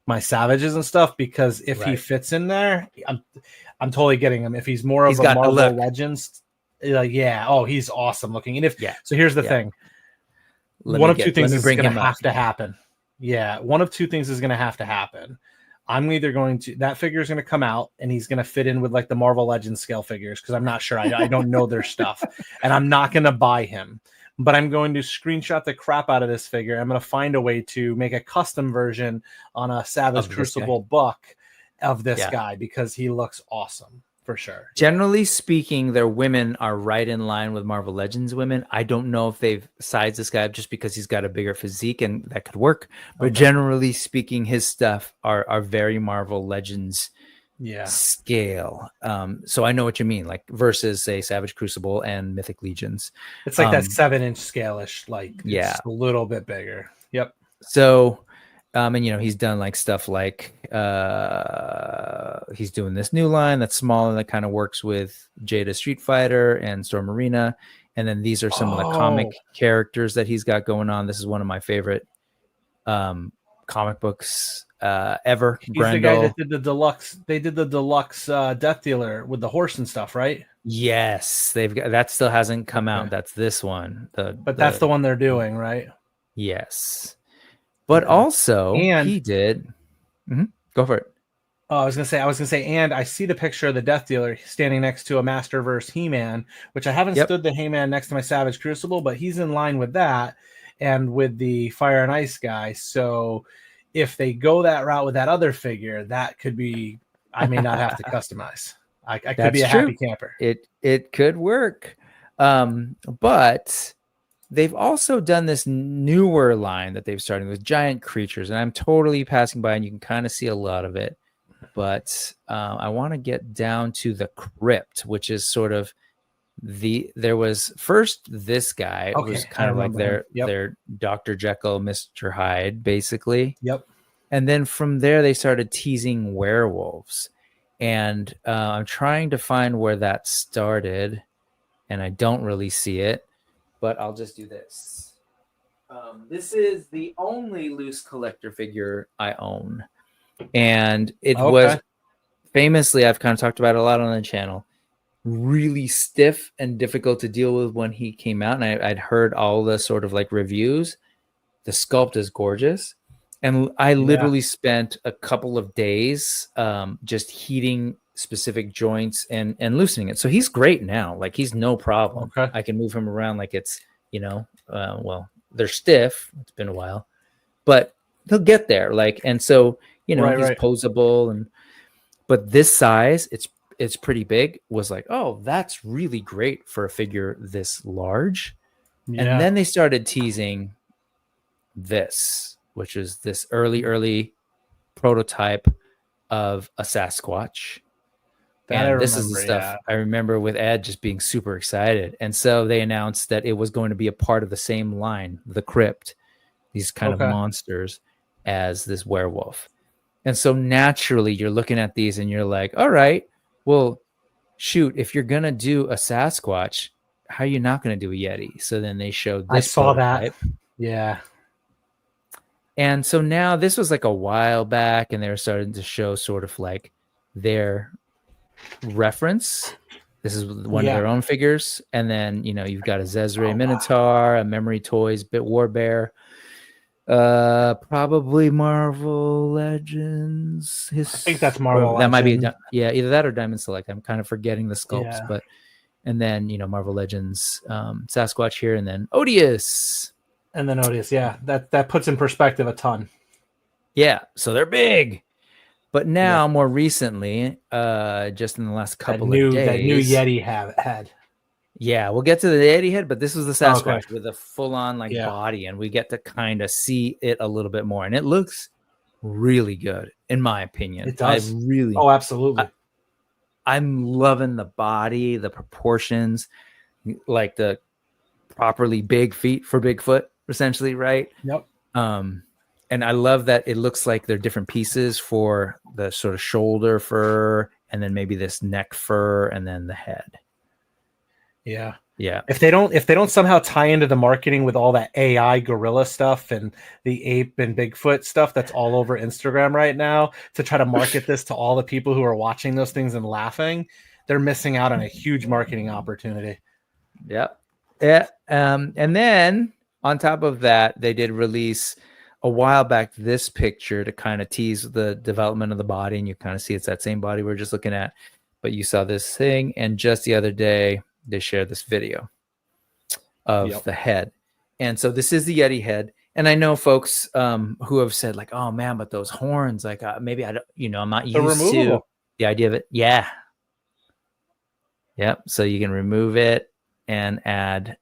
my Savages and stuff, because if he fits in there, I'm totally getting him. If he's more of a Marvel Legends, he's awesome looking. And so here's the thing. One of two things is going to have to happen. Yeah, one of two things is going to have to happen. I'm either going to that figure is going to come out and he's going to fit in with like the Marvel Legends scale figures, because I'm not sure. I don't know their stuff, and I'm not going to buy him. But I'm going to screenshot the crap out of this figure. I'm going to find a way to make a custom version on a Savage Crucible buck of this guy, because he looks awesome. For sure. Generally speaking, their women are right in line with Marvel Legends women. I don't know if they've sized this guy up just because he's got a bigger physique, and that could work. But generally speaking, his stuff are very Marvel Legends scale. So I know what you mean, like versus say Savage Crucible and Mythic Legions. It's like that 7-inch scale-ish, it's a little bit bigger. Yep. So and he's done like stuff like he's doing this new line that's smaller that kind of works with Jada Street Fighter and Storm Arena. And then these are some of the comic characters that he's got going on. This is one of my favorite comic books ever. He's the guy that did the deluxe. They did the deluxe Death Dealer with the horse and stuff, right? Yes, they've got that. Still hasn't come out. That's this one. That's the one they're doing, right? Yes. But also, he did. Go for it. I was gonna say, and I see the picture of the Death Dealer standing next to a Masterverse He-Man, which I haven't stood the He-Man next to my Savage Crucible, but he's in line with that and with the Fire and Ice guy. So if they go that route with that other figure, that could be. I may not have to customize. I could be a happy camper. It could work, but. They've also done this newer line that they've started with giant creatures, and I'm totally passing by, and you can kind of see a lot of it. But I want to get down to the Crypt, which is sort of there was first this guy was kind of like their Dr. Jekyll, Mr. Hyde, basically. Yep. And then from there, they started teasing werewolves, and I'm trying to find where that started, and I don't really see it. But I'll just do this. This is the only loose collector figure I own. And it was famously, I've kind of talked about it a lot on the channel, really stiff and difficult to deal with when he came out. And I'd heard all the sort of like reviews. The sculpt is gorgeous. And I literally spent a couple of days just heating specific joints and loosening it. So he's great now. Like he's no problem. I can move him around like it's, they're stiff. It's been a while, but he'll get there. Like, and so, he's posable but this size, it's pretty big was like, oh, that's really great for a figure this large. And then they started teasing this, which is this early prototype of a Sasquatch. And this is the stuff I remember with Ed just being super excited. And so they announced that it was going to be a part of the same line, the Crypt, these kind of monsters, as this werewolf. And so naturally you're looking at these and you're like, all right, well, shoot, if you're going to do a Sasquatch, how are you not going to do a Yeti? So then they showed this. I saw prototype. that. Yeah. And so now this was like a while back, and they were starting to show sort of like their reference. This is one of their own figures. And then, you know, you've got a Zezre Minotaur, a Memory Toys Bit War Bear, probably Marvel Legends. I think that's Marvel. That might be, either that or Diamond Select. I'm kind of forgetting the sculpts, but and then, you know, Marvel Legends, Sasquatch here, and then Odious. And then Odious, that puts in perspective a ton. Yeah, so they're big. But now, more recently, just in the last couple of days, that new Yeti head. Yeah, we'll get to the Yeti head, but this was the Sasquatch with a full-on body, and we get to kind of see it a little bit more, and it looks really good, in my opinion. It does. Absolutely. I'm loving the body, the proportions, like the properly big feet for Bigfoot, essentially, right? Yep. And I love that it looks like they're different pieces for the sort of shoulder fur, and then maybe this neck fur, and then the head. Yeah. Yeah. If they don't somehow tie into the marketing with all that AI gorilla stuff and the ape and Bigfoot stuff that's all over Instagram right now to try to market this to all the people who are watching those things and laughing, they're missing out on a huge marketing opportunity. Yep. Yeah. And then on top of that, they did release a while back this picture to kind of tease the development of the body, and you kind of see it's that same body we're just looking at, but you saw this thing, and just the other day they shared this video of the head. And so this is the Yeti head. And I know folks who have said like, oh man, but those horns, like maybe I don't, you know, I'm not used to the idea of it. Yeah. Yep. So you can remove it and add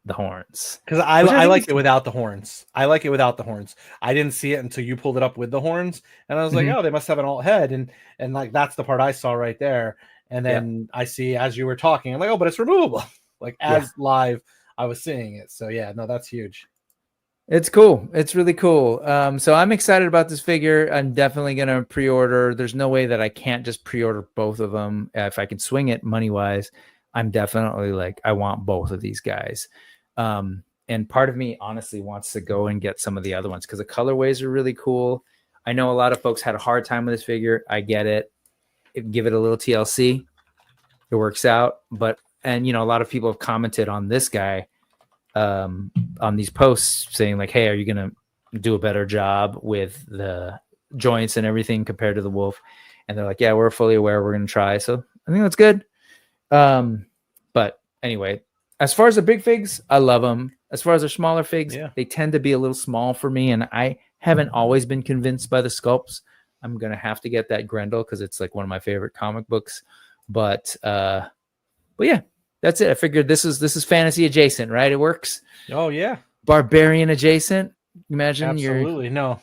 the horns. Because I like it without the horns. I like it without the horns. I didn't see it until you pulled it up with the horns. And I was like, oh, they must have an alt head. And like, that's the part I saw right there. And then I see, as you were talking, I'm like, oh, but it's removable. Like as live, I was seeing it. So yeah, no, that's huge. It's cool. It's really cool. So I'm excited about this figure. I'm definitely going to pre-order. There's no way that I can't just pre-order both of them. If I can swing it money-wise, I'm definitely like, I want both of these guys. And part of me honestly wants to go and get some of the other ones because the colorways are really cool. I know a lot of folks had a hard time with this figure. I get it. Give it a little TLC. It works out. And you know, a lot of people have commented on this guy on these posts saying like, hey, are you going to do a better job with the joints and everything compared to the wolf? And they're like, yeah, we're fully aware. We're going to try. So I think that's good. But anyway, as far as the big figs, I love them. As far as the smaller figs, they tend to be a little small for me. And I haven't always been convinced by the sculpts. I'm going to have to get that Grendel because it's like one of my favorite comic books. But yeah, that's it. I figured this is fantasy adjacent, right? It works. Oh yeah. Barbarian adjacent. Imagine absolutely. No,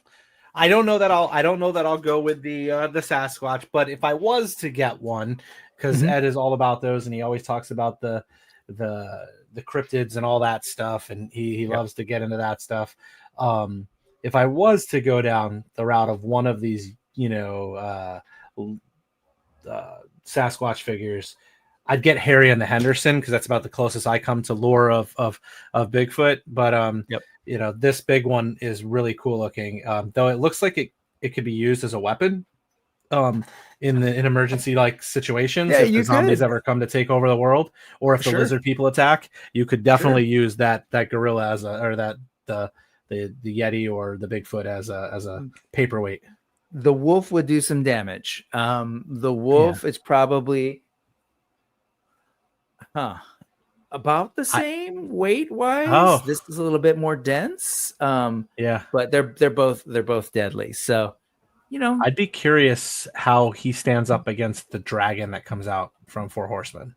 I don't know that I'll go with the Sasquatch, but if I was to get one, because Ed is all about those and he always talks about the cryptids and all that stuff, and he loves to get into that stuff. If I was to go down the route of one of these, you know, Sasquatch figures, I'd get Harry and the Henderson because that's about the closest I come to lore of Bigfoot. But you know, this big one is really cool looking. Though it looks like it could be used as a weapon in emergency like situations. If the zombies ever come to take over the world, or if the lizard people attack, you could definitely use that gorilla as the Yeti or the Bigfoot as a paperweight. The wolf would do some damage. The wolf is probably about the same weight wise. This is a little bit more dense. But they're both deadly. So you know, I'd be curious how he stands up against the dragon that comes out from Four Horsemen.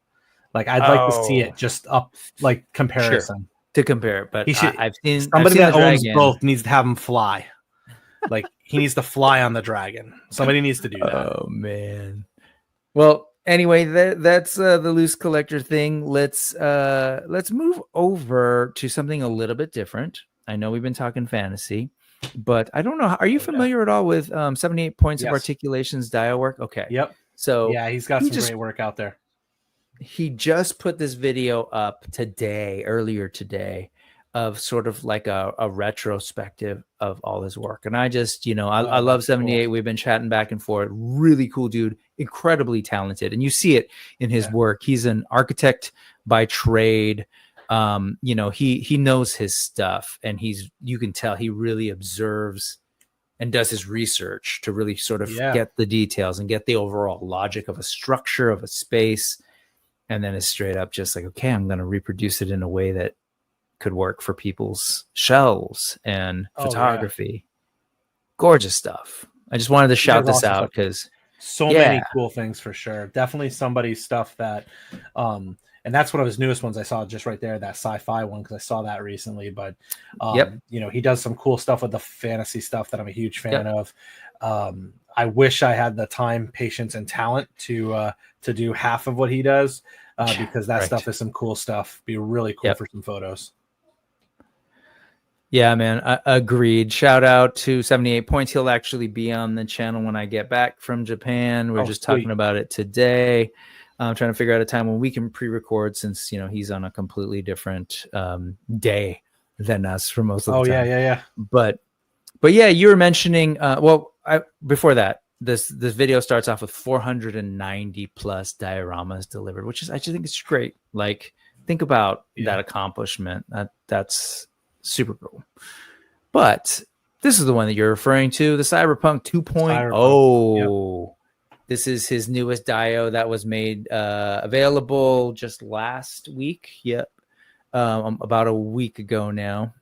Like, I'd like to see it just up, like, sure, comparison. to compare. But He should. I've seen Somebody the that owns dragon. both needs to have him fly. Like, he needs to fly on the dragon. Somebody needs to do that. Oh man. Well, anyway, that's the loose collector thing. Let's move over to something a little bit different. I know we've been talking fantasy, but I don't know. Are you familiar at all with 78 Points of Articulation's Dio work? Okay. Yep. So yeah, he's got some great work out there. He just put this video up earlier today, of sort of like a retrospective of all his work. And I just, I love 78. Cool. We've been chatting back and forth. Really cool dude, incredibly talented. And you see it in his work. He's an architect by trade. He knows his stuff, and you can tell he really observes and does his research to really sort of get the details and get the overall logic of a structure, of a space. And then it's straight up just like, okay, I'm going to reproduce it in a way that could work for people's shelves and photography. Gorgeous stuff. I just wanted to shout this out because so many cool things for sure. Definitely somebody's stuff that, and that's one of his newest ones I saw just right there, that sci-fi one, because I saw that recently. But he does some cool stuff with the fantasy stuff that I'm a huge fan of. I wish I had the time, patience, and talent to do half of what he does, because that stuff is some cool stuff. Be really cool for some photos. Yeah, man. Agreed. Shout out to 78 Points. He'll actually be on the channel when I get back from Japan. We're just talking about it today. I'm trying to figure out a time when we can pre-record, since he's on a completely different day than us for most of the time. Yeah. But yeah, you were mentioning. Before that, this video starts off with 490 plus dioramas delivered, which is, I just think it's great. Like, think about that accomplishment. That's super cool. But this is the one that you're referring to, the Cyberpunk 2.0. This is his newest dio that was made available just last week. About a week ago now.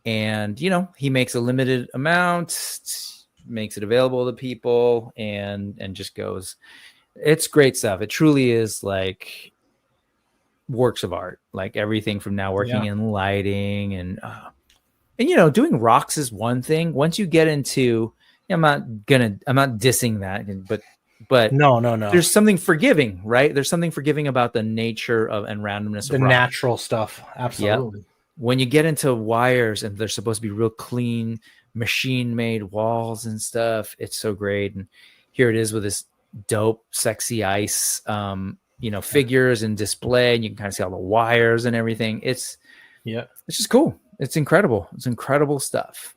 And he makes a limited amount, makes it available to people, and just goes. It's great stuff. It truly is like works of art. Like everything from now working in lighting and doing rocks is one thing. Once you get into, I'm not dissing that, but no. There's something forgiving, right? There's something forgiving about the nature of and randomness of the natural stuff. Absolutely. Yep. When you get into wires and they're supposed to be real clean, machine-made walls and stuff, it's so great. And here it is with this dope, sexy ice, figures and display, and you can kind of see all the wires and everything. It's just cool. It's incredible. It's incredible stuff.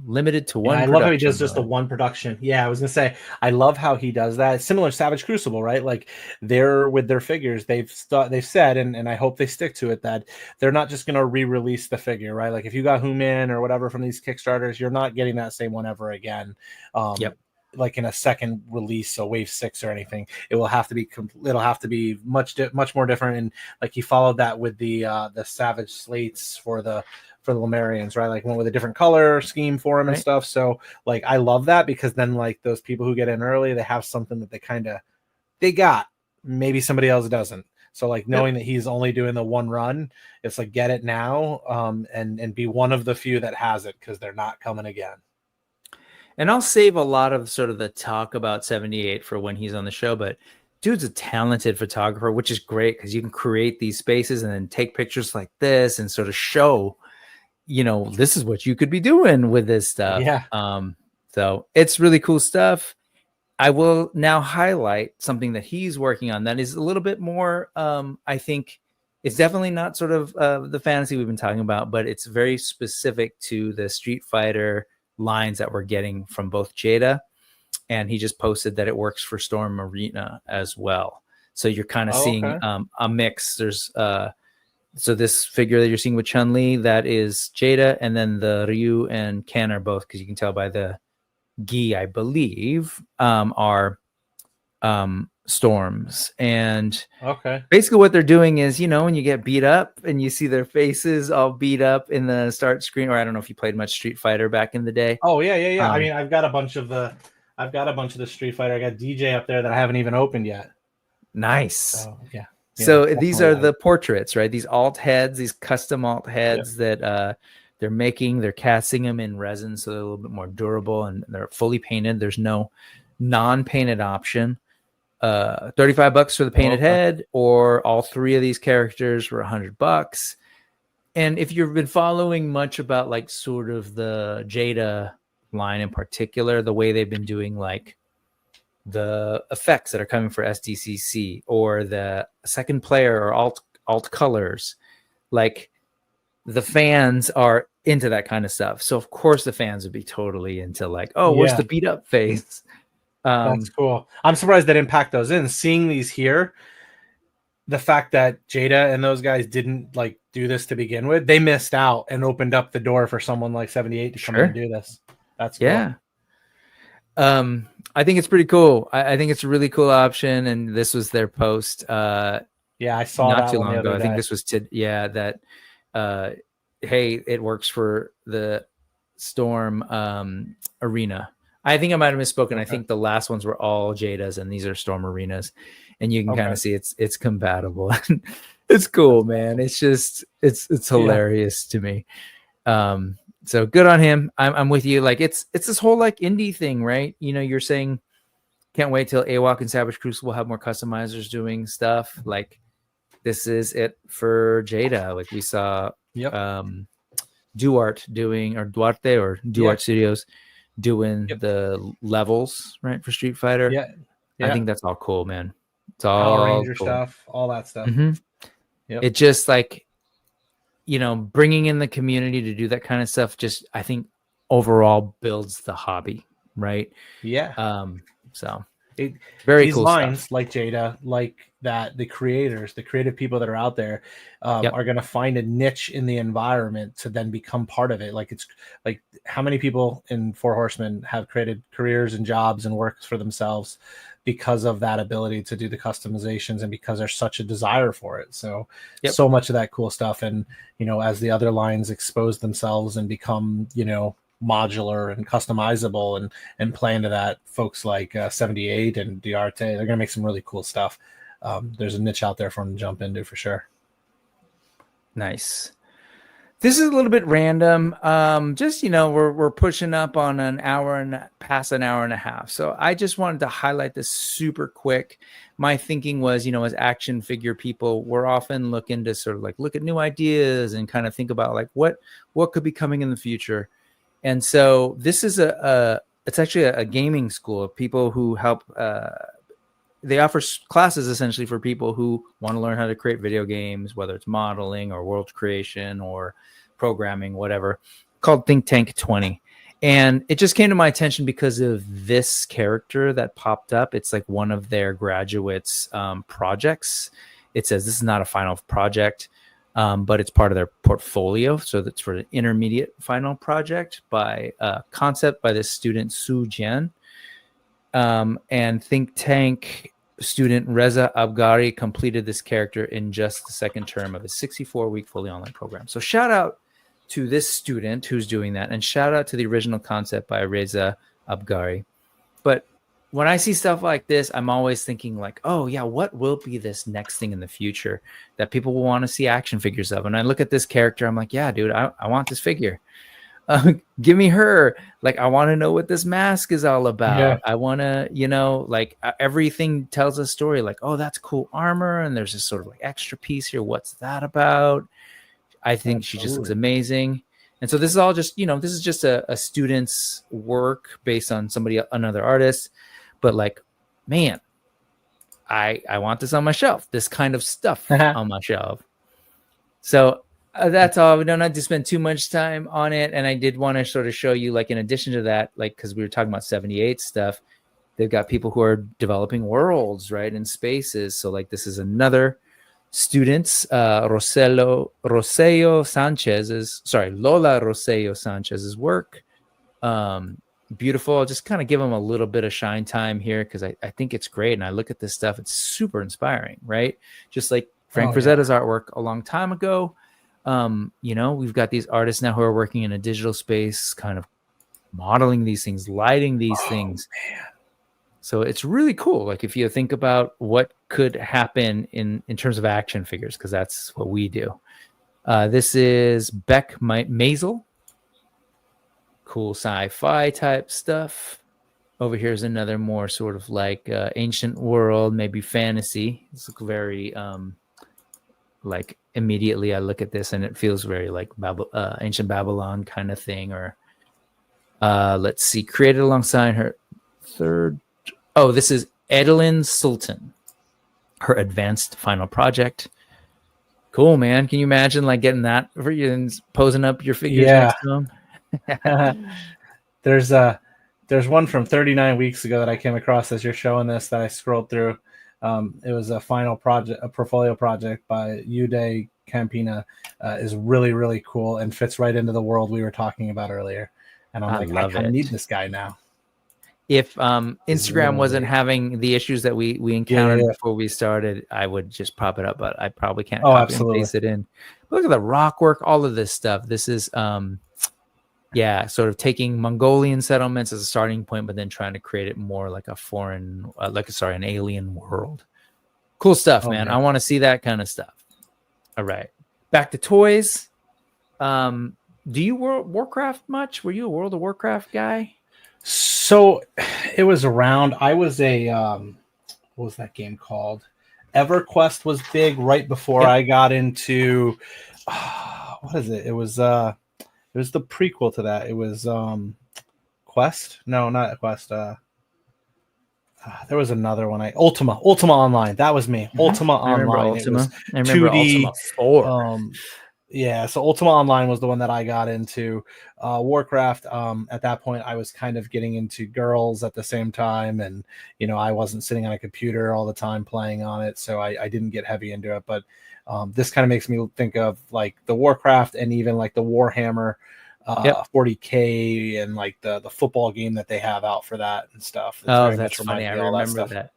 Limited to one. I love how he does just the one production. Yeah, I was gonna say, I love how he does that. Similar to Savage Crucible, right? Like, they're with their figures, they've said, and I hope they stick to it, that they're not just gonna re-release the figure, right? Like, if you got Human or whatever from these Kickstarters, you're not getting that same one ever again. Like in a second release, so Wave 6 or anything, it will have to be much more different. And like, he followed that with the Savage slates for the Lemurians, right? Like, one with a different color scheme for him and stuff. So like, I love that, because then like those people who get in early, they have something that they got, maybe somebody else doesn't. So like, knowing that he's only doing the one run, it's like, get it now, and be one of the few that has it, because they're not coming again. And I'll save a lot of sort of the talk about 78 for when he's on the show, but dude's a talented photographer, which is great, because you can create these spaces and then take pictures like this and sort of show, this is what you could be doing with this stuff. So it's really cool stuff. I will now highlight something that he's working on that is a little bit more, I think it's definitely not sort of the fantasy we've been talking about, but it's very specific to the Street Fighter lines that we're getting from both Jada, and he just posted that it works for Storm Arena as well. So you're kind of seeing a mix. There's so this figure that you're seeing with Chun-Li, that is Jada, and then the Ryu and Ken are both, because you can tell by the gi, I believe, are storms. And Okay. basically what they're doing is, when you get beat up and you see their faces all beat up in the start screen, or I don't know if you played much Street Fighter back in the day. Oh yeah. I mean, I've got a bunch of the Street Fighter. I got DJ up there that I haven't even opened yet. Nice. So yeah. So these are the portraits, right? These alt heads, these custom alt heads that they're making. They're casting them in resin, so they're a little bit more durable, and they're fully painted. There's no non-painted option. $35 for the painted head, or all three of these characters were $100. And if you've been following much about like sort of the Jada line in particular, the way they've been doing like the effects that are coming for SDCC, or the second player or alt colors, like the fans are into that kind of stuff. So of course the fans would be totally into like, where's the beat up face? That's cool. I'm surprised they didn't pack those in. Seeing these here, the fact that Jada and those guys didn't like do this to begin with, they missed out and opened up the door for someone like 78 to come in and do this. That's cool. Yeah. I think it's pretty cool. I think it's a really cool option, and this was their post. Yeah, I saw not that too one long the ago. other I think day. this was hey, it works for the Storm arena. I think I might have misspoken. I think the last ones were all Jadas, and these are Storm arenas, and you can kind of see it's compatible. It's cool, man. It's just it's hilarious to me. So good on him. I'm with you. Like it's this whole like indie thing, right? You're saying can't wait till AWOC and Savage Crucible have more customizers doing stuff. Like this is it for Jada. Like we saw Duarte Studios doing the levels, right, for Street Fighter. Yeah. I think that's all cool, man. It's Power all Ranger cool stuff, all that stuff. It just like bringing in the community to do that kind of stuff just I think overall builds the hobby, right? So very these cool lines stuff. like Jada, like that, the creative people that are out there are going to find a niche in the environment to then become part of it. Like it's like how many people in Four Horsemen have created careers and jobs and works for themselves because of that ability to do the customizations and because there's such a desire for it. So so much of that cool stuff. And as the other lines expose themselves and become modular and customizable and play into that, folks like 78 and Duarte, they're gonna make some really cool stuff. There's a niche out there for them to jump into for sure. Nice. This is a little bit random. Just we're pushing up on past an hour and a half, so I just wanted to highlight this super quick. My thinking was, as action figure people, we're often looking to sort of like look at new ideas and kind of think about like what could be coming in the future. And so this is it's actually a gaming school of people who help. They offer classes essentially for people who want to learn how to create video games, whether it's modeling or world creation or programming, whatever, called Think Tank 20. And it just came to my attention because of this character that popped up. It's like one of their graduates' projects. It says this is not a final project, but it's part of their portfolio. So that's for the intermediate final project by concept by this student, Su Jian. And Think Tank student Reza Abgari completed this character in just the second term of a 64-week fully online program. So shout out to this student who's doing that, and shout out to the original concept by Reza Abgari. But when I see stuff like this, I'm always thinking like, oh yeah, what will be this next thing in the future that people will want to see action figures of? And I look at this character, I'm like, yeah, dude, I want this figure. Give me her. Like, I want to know what this mask is all about. Yeah. I want to, like everything tells a story. Like, oh, that's cool armor, and there's this sort of like extra piece here. What's that about? I think she just looks amazing. And so this is all just, this is just a student's work based on another artist. But like, man, I want this on my shelf. This kind of stuff on my shelf. So that's all. We don't have to spend too much time on it. And I did want to sort of show you, like, in addition to that, like, because we were talking about 78 stuff, they've got people who are developing worlds, right, in spaces. So, like, this is another student's Lola Rosello Sanchez's work. beautiful. I'll just kind of give them a little bit of shine time here because I think it's great. And I look at this stuff, it's super inspiring, right? Just like Frank Frazetta's artwork a long time ago. We've got these artists now who are working in a digital space, kind of modeling these things, lighting these things. Man. So it's really cool. Like if you think about what could happen in terms of action figures, because that's what we do. This is Beck Maisel. Cool sci-fi type stuff. Over here is another more sort of like ancient world, maybe fantasy. It's very like immediately I look at this and it feels very like ancient Babylon kind of thing. Or let's see, created alongside her third. Oh, this is Adeline Sultan, her advanced final project. Cool, man. Can you imagine like getting that for you and posing up your figures next to them? There's one from 39 weeks ago that I came across as you're showing this that I scrolled through. It was a final project, a portfolio project by Uday Campina. Is really, really cool and fits right into the world we were talking about earlier. And I kind of need this guy now. If Instagram wasn't having the issues that we encountered before we started, I would just prop it up, but I probably can't copy and paste it in. But look at the rock work, all of this stuff. This is sort of taking Mongolian settlements as a starting point, but then trying to create it more like a foreign, an alien world. Cool stuff, man. I want to see that kind of stuff. All right, back to toys. Do you Warcraft much? Were you a World of Warcraft guy? So it was around. I was a what was that game called? EverQuest was big right before I got into what is it? It was the prequel to that. It was Quest. No, not Quest. There was another one. Ultima Online. That was me. Ultima Online. It was 2D. Ultima 4. So Ultima Online was the one that I got into. Warcraft, at that point, I was kind of getting into girls at the same time. And, I wasn't sitting on a computer all the time playing on it. So I didn't get heavy into it. But this kind of makes me think of like the Warcraft and even like the Warhammer 40K and like the football game that they have out for that and stuff. That's funny. I remember that.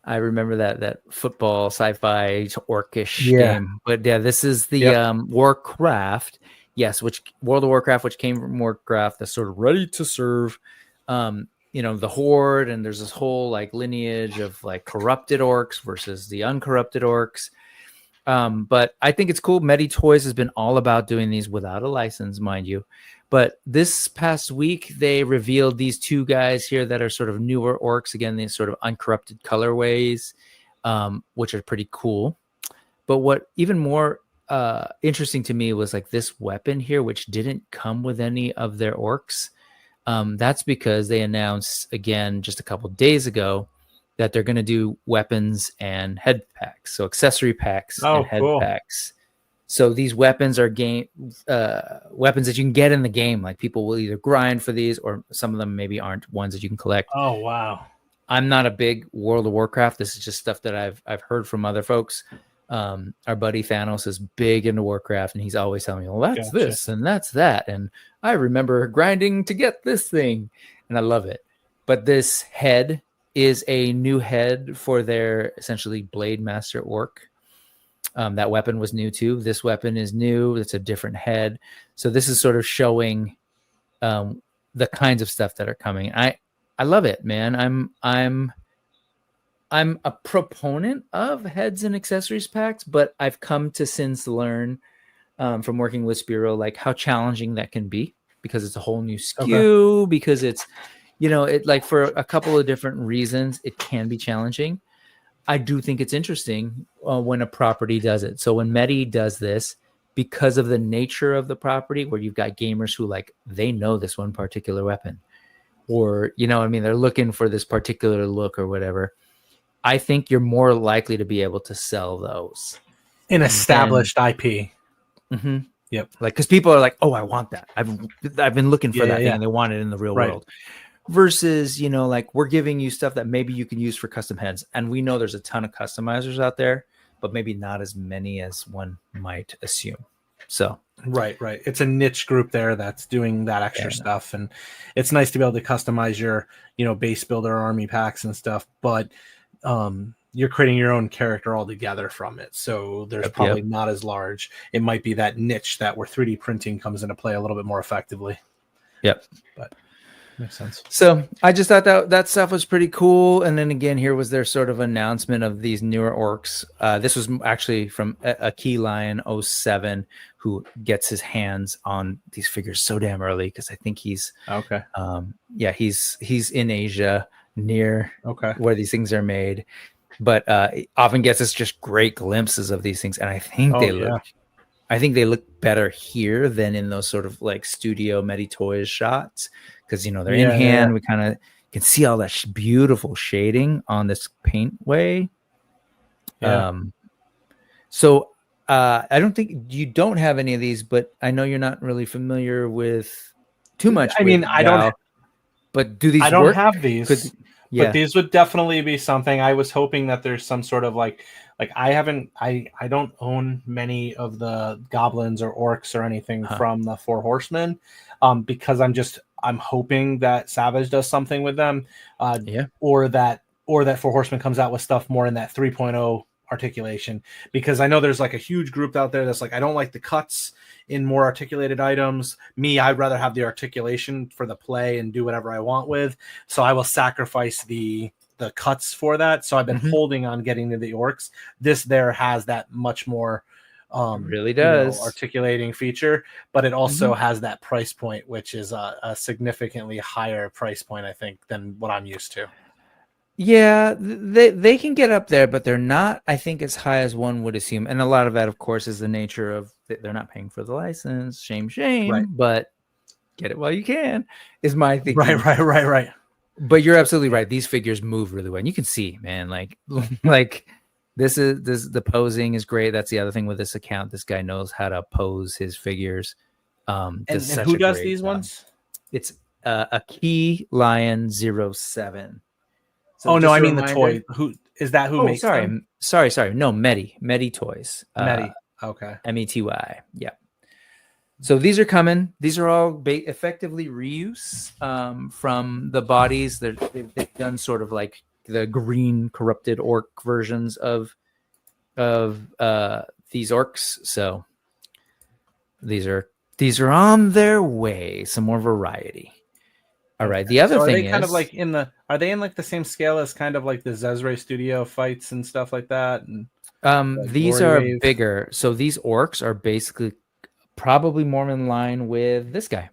I remember that football sci-fi orcish game. But this is the Warcraft. Yes, which World of Warcraft, which came from Warcraft, that's sort of ready to serve. The Horde, and there's this whole like lineage of like corrupted orcs versus the uncorrupted orcs. But I think it's cool. Medi Toys has been all about doing these without a license, mind you. But this past week, they revealed these two guys here that are sort of newer orcs. Again, these sort of uncorrupted colorways, which are pretty cool. But what even more interesting to me was like this weapon here, which didn't come with any of their orcs. That's because they announced, again, just a couple days ago, that they're going to do weapons and head packs. So accessory packs and head packs. So these weapons are weapons that you can get in the game. Like people will either grind for these, or some of them maybe aren't ones that you can collect. Oh, wow. I'm not a big World of Warcraft. This is just stuff that I've heard from other folks. Our buddy Thanos is big into Warcraft, and he's always telling me, well, that's this and that's that. And I remember grinding to get this thing, and I love it. But this head is a new head for their essentially Blade Master Orc. That weapon was new too. This weapon is new. It's a different head. So this is sort of showing the kinds of stuff that are coming. I love it, man. I'm a proponent of heads and accessories packs, but I've come to since learn from working with Spiro like how challenging that can be, because it's a whole new SKU, because it's it like for a couple of different reasons, it can be challenging. I do think it's interesting when a property does it. So when Medi does this, because of the nature of the property, where you've got gamers who like, they know this one particular weapon, or, they're looking for this particular look or whatever. I think you're more likely to be able to sell those in established IP. Mm-hmm. Yep. Like, because people are like, oh, I want that. I've been looking for that thing, and they want it in the real world. Versus, like we're giving you stuff that maybe you can use for custom heads. And we know there's a ton of customizers out there, but maybe not as many as one might assume. So Right. It's a niche group there that's doing that extra stuff, and it's nice to be able to customize your, base builder army packs and stuff. But you're creating your own character altogether from it, so there's probably not as large. It might be that niche that where 3D printing comes into play a little bit more effectively. Yep. But makes sense. So I just thought that stuff was pretty cool. And then again, here was their sort of announcement of these newer orcs. This was actually from a Key Lion 07 who gets his hands on these figures so damn early, because I think he's okay. He's in Asia near where these things are made, but often gets us just great glimpses of these things, and I think they look better here than in those sort of like studio Medi Toys shots, because they're in hand. We kind of can see all that beautiful shading on this paint way. So I don't think you don't have any of these, but I know you're not really familiar with too much. I don't. But do these? I don't work? have these. But these would definitely be something. I was hoping that there's some sort of like I don't own many of the goblins or orcs or anything from the Four Horsemen, because I'm hoping that Savage does something with them, or that Four Horsemen comes out with stuff more in that 3.0 articulation, because I know there's like a huge group out there that's like, I don't like the cuts in more articulated items. I'd rather have the articulation for the play and do whatever I want with, so I will sacrifice the cuts for that. So I've been holding on getting to the orcs. This there has that much more really does articulating feature, but it also has that price point, which is a significantly higher price point, I think, than what I'm used to. Yeah, they can get up there, but they're not, I think, as high as one would assume. And a lot of that, of course, is the nature of they're not paying for the license. Shame. Right. But get it while you can, is my thinking. Right. But you're absolutely right. These figures move really well. And you can see, man, like this the posing is great. That's the other thing with this account. This guy knows how to pose his figures. And who does these ones? It's a Key Lion 07. So I mean the toy. Who is that? Who makes them? Sorry. No, Medi Toys. Medi. Okay. Mety. Yeah. So these are coming. These are all effectively reuse from the bodies. They've done sort of like the green corrupted orc versions of these orcs. So these are on their way. Some more variety. All right. The other thing is, kind of like are they in like the same scale as kind of like the Zezre Studio fights and stuff like that? And these are bigger. So these orcs are basically probably more in line with this guy.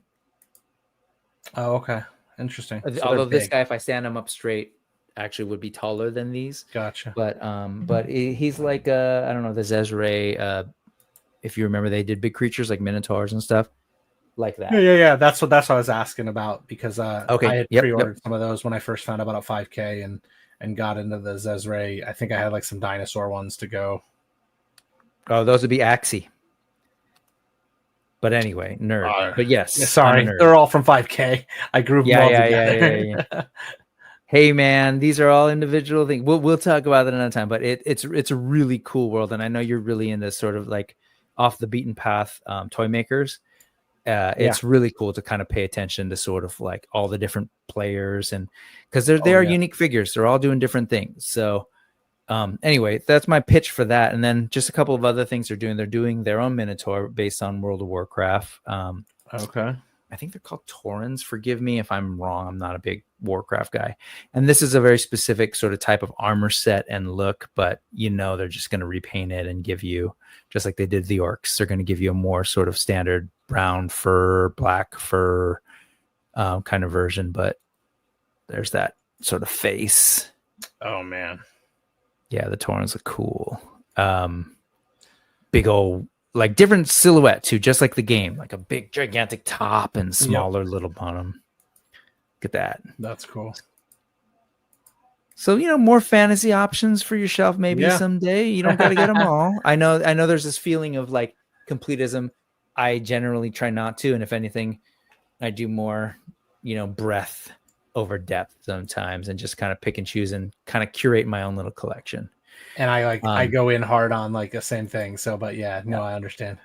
Oh, okay. Interesting. So although this guy, if I stand him up straight, actually would be taller than these. Gotcha. But he's like I don't know, the Zezre. If you remember, they did big creatures like minotaurs and stuff like that. Yeah. That's what I was asking about, because I had pre-ordered some of those when I first found out about 5K and got into the Zezre. I think I had like some dinosaur ones to go. Oh, those would be Axie. But anyway, but yes. Yeah, sorry, they're all from 5K. I grouped them all together. Yeah. Hey man, these are all individual things. We'll talk about that another time. But it's a really cool world, and I know you're really into sort of like off the beaten path toy makers. It's really cool to kind of pay attention to sort of like all the different players, and because they are unique figures. They're all doing different things. So anyway, that's my pitch for that. And then just a couple of other things they're doing. They're doing their own Minotaur based on World of Warcraft. Okay. I think they're called Taurens. Forgive me if I'm wrong. I'm not a big Warcraft guy. And this is a very specific sort of type of armor set and look, but they're just going to repaint it and give you, just like they did the orcs, they're going to give you a more sort of standard brown fur, black fur kind of version. But there's that sort of face. Oh, man. Yeah, the Taurens look cool. Big old, like different silhouette too, just like the game, like a big gigantic top and smaller little bottom. Look at that. That's cool. So more fantasy options for your shelf maybe someday. You don't got to get them all. I know there's this feeling of like completism. I generally try not to, and if anything, I do more breadth over depth sometimes, and just kind of pick and choose and kind of curate my own little collection. And I go in hard on like the same thing. So, but I understand.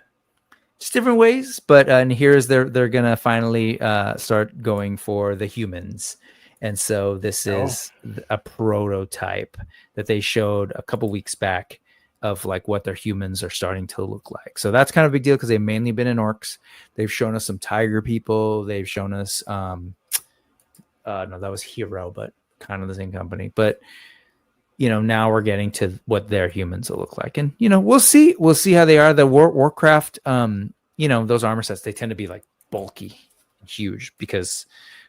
just different ways. But and here's they're gonna finally start going for the humans. And so this is a prototype that they showed a couple weeks back of like what their humans are starting to look like. So that's kind of a big deal because they've mainly been in orcs. They've shown us some tiger people. They've shown us no, that was Hero, but kind of the same company. But now we're getting to what their humans will look like. And we'll see how they are. The Warcraft those armor sets, they tend to be like bulky, huge because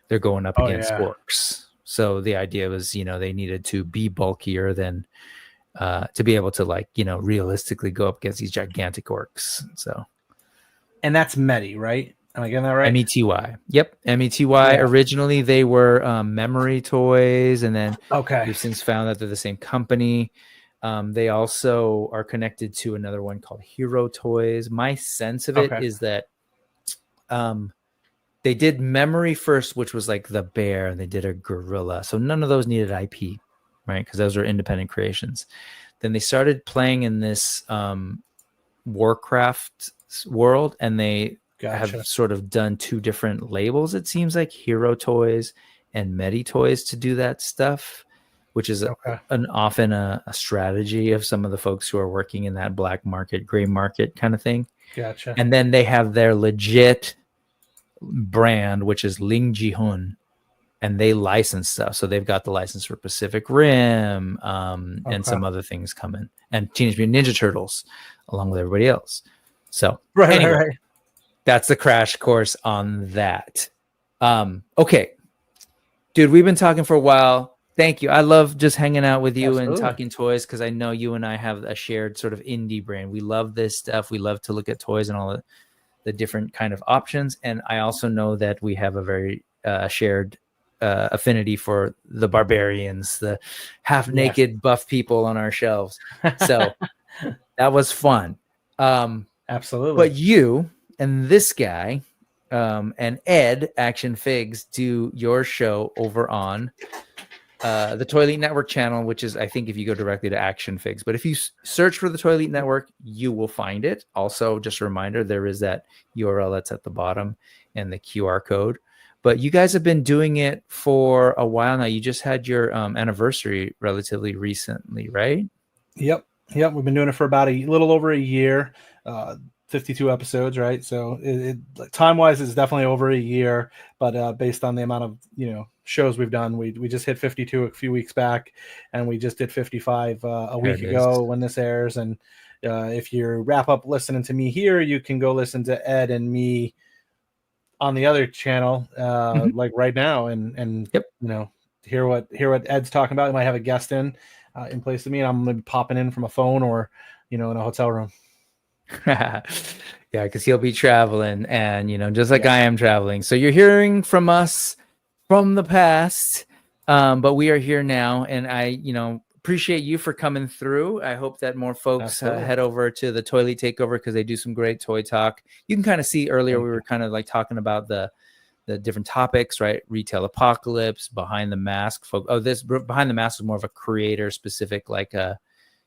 they're going up against orcs. So the idea was, they needed to be bulkier than to be able to realistically go up against these gigantic orcs. So, and that's Medi, right? Am I getting that right? Mety. Yep, Mety. Yeah. Originally, they were Memory Toys, and then we've since found that they're the same company. They also are connected to another one called Hero Toys. My sense of it is that they did Memory first, which was like the bear, and they did a gorilla. So none of those needed IP, right? Because those were independent creations. Then they started playing in this Warcraft world, and they have sort of done two different labels, it seems like, Hero Toys and Medi Toys, to do that stuff, which is often a strategy of some of the folks who are working in that black market, gray market kind of thing. Gotcha. And then they have their legit brand, which is Ling Jihun, and they license stuff. So they've got the license for Pacific Rim and some other things coming, and Teenage Mutant Ninja Turtles along with everybody else. So anyway, that's the crash course on that. Okay, dude, we've been talking for a while. Thank you. I love just hanging out with you and talking toys, because I know you and I have a shared sort of indie brain. We love this stuff. We love to look at toys and all the different kind of options. And I also know that we have a very shared affinity for the barbarians, the half naked buff people on our shelves. So that was fun. Absolutely. But you and this guy and Ed Action Figs do your show over on the Toyleet Network channel, which is, I think, if you go directly to Action Figs. But if you search for the Toyleet Network, you will find it. Also, just a reminder, there is that URL that's at the bottom and the QR code. But you guys have been doing it for a while now. You just had your anniversary relatively recently, right? Yep. We've been doing it for about a little over a year. 52 episodes, right? So it time-wise is definitely over a year, but based on the amount of shows we've done, we just hit 52 a few weeks back, and we just did 55 a week ago when this airs. And if you wrap up listening to me here, you can go listen to Ed and me on the other channel, like right now, and hear what Ed's talking about. We might have a guest in place of me, and I'm gonna be popping in from a phone or in a hotel room. Yeah, because he'll be traveling, and just like I am traveling. So you're hearing from us from the past, but we are here now, and I appreciate you for coming through. I hope that more folks head over to the Toyleet Takeover, because they do some great toy talk. You can kind of see earlier we were kind of like talking about the different topics, right? Retail apocalypse, behind the mask. This behind the mask is more of a creator specific, like a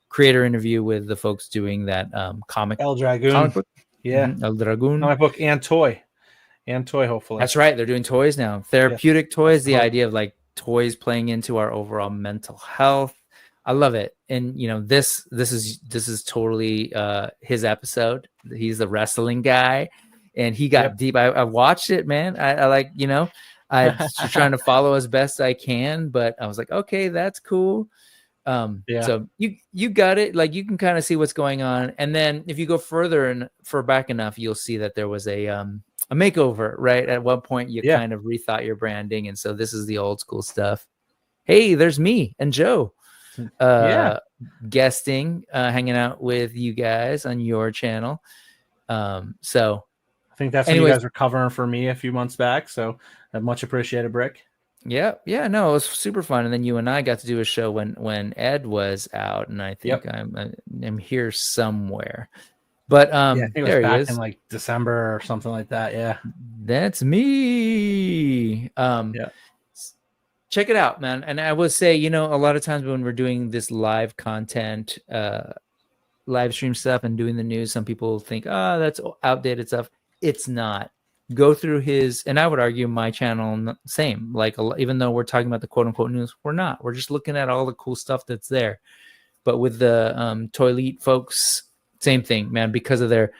creator interview with the folks doing that comic Dragoon comic book. El Dragoon comic book and toy hopefully. That's right, they're doing toys now, therapeutic toys. The idea of like toys playing into our overall mental health. I love it. And this is totally his episode. He's the wrestling guy, and he got deep. I watched it, man. I like I'm trying to follow as best I can, but I was like, okay, that's cool. So you got it. Like, you can kind of see what's going on, and then if you go further and back enough, you'll see that there was a makeover, right? At one point you kind of rethought your branding, and so this is the old school stuff. Hey, there's me and Joe guesting, hanging out with you guys on your channel. So I think that's what you guys were covering for me a few months back, so much appreciated, Brick. No, it was super fun. And then you and I got to do a show when Ed was out, and I think I'm here somewhere. But I think it was there back he is in like December or something like that. Yeah, that's me. Check it out, man. And I would say, a lot of times when we're doing this live content, live stream stuff and doing the news, some people think, oh, that's outdated stuff. It's not. Go through his, and I would argue my channel, same. Like, even though we're talking about the quote unquote news, we're not. We're just looking at all the cool stuff that's there. But with the Toyleet folks, same thing, man, because of their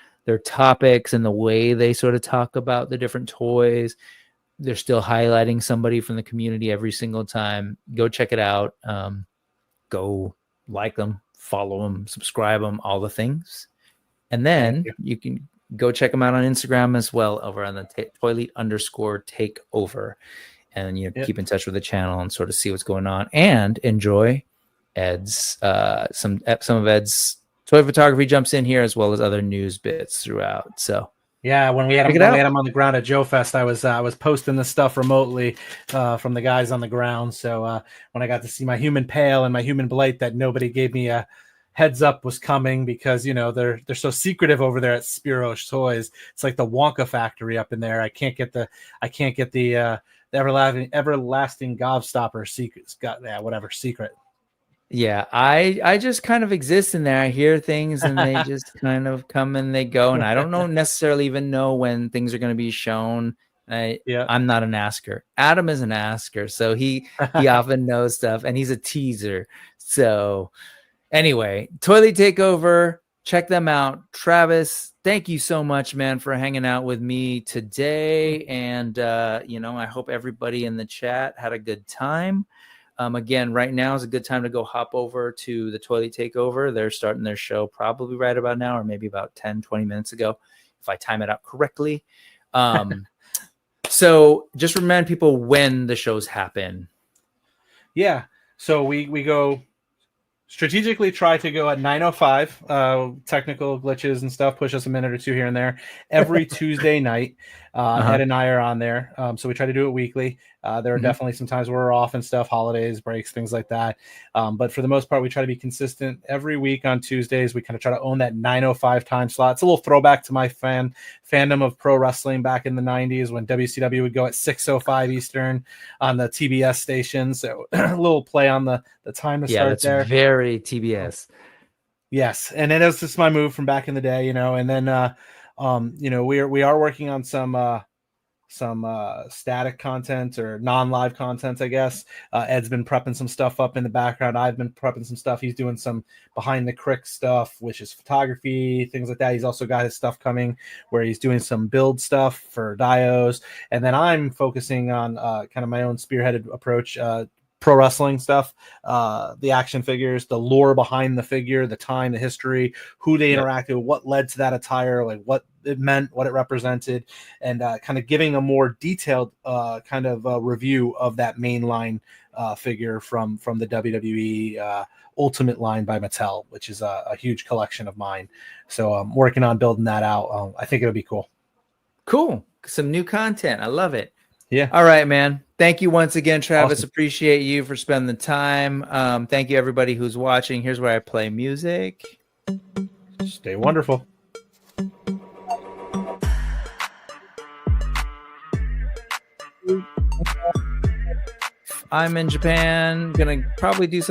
topics and the way they sort of talk about the different toys. They're still highlighting somebody from the community every single time. Go check it out. Go like them, follow them, subscribe them, all the things. And then you can go check them out on Instagram as well, over on the Toyleet_Takeover. And keep in touch with the channel and sort of see what's going on, and enjoy Ed's some of Ed's toy photography jumps in here, as well as other news bits throughout. So yeah, when we had him on the ground at Joe Fest, I was posting this stuff remotely from the guys on the ground. So when I got to see my human pail and my human blight that nobody gave me a heads up was coming, because they're so secretive over there at Spirosh Toys. It's like the Wonka factory up in there. I can't get the everlasting gobstopper secrets. Whatever secret. Yeah, I just kind of exist in there. I hear things and they just kind of come and they go, and I don't necessarily even know when things are going to be shown. I'm not an asker. Adam is an asker, so he often knows stuff, and he's a teaser. So anyway, Toyleet Takeover, check them out. Travis, thank you so much, man, for hanging out with me today, and I hope everybody in the chat had a good time. Again, right now is a good time to go hop over to the Toyleet Takeover. They're starting their show probably right about now, or maybe about 10-20 minutes ago, if I time it out correctly. So just remind people when the shows happen. Yeah, so we go strategically, try to go at 9:05. Technical glitches and stuff push us a minute or two here and there. Every Tuesday night, Ed and I are on there. So we try to do it weekly. There are definitely some times where we're off and stuff, holidays, breaks, things like that. But for the most part, we try to be consistent every week on Tuesdays. We kind of try to own that 9:05 time slot. It's a little throwback to my fandom of pro wrestling back in the 90s, when WCW would go at 6:05 Eastern on the TBS station. So a little play on the time to start there. Yeah, very TBS. Yes, and it is just my move from back in the day, and then we are working on some static content, or non-live content, I guess. Ed's been prepping some stuff up in the background. I've been prepping some stuff. He's doing some behind the crick stuff, which is photography, things like that. He's also got his stuff coming where he's doing some build stuff for dios, and then I'm focusing on kind of my own spearheaded approach, pro wrestling stuff, the action figures, the lore behind the figure, the time, the history, who they interacted with, what led to that attire, like what it meant, what it represented, and kind of giving a more detailed kind of review of that mainline figure from the WWE Ultimate line by Mattel, which is a huge collection of mine. So I'm working on building that out. I think it'll be cool. Cool. Some new content. I love it. Yeah. All right, man. Thank you once again, Travis. Awesome. Appreciate you for spending the time. Thank you, everybody who's watching. Here's where I play music. Stay wonderful. I'm in Japan. Gonna probably do something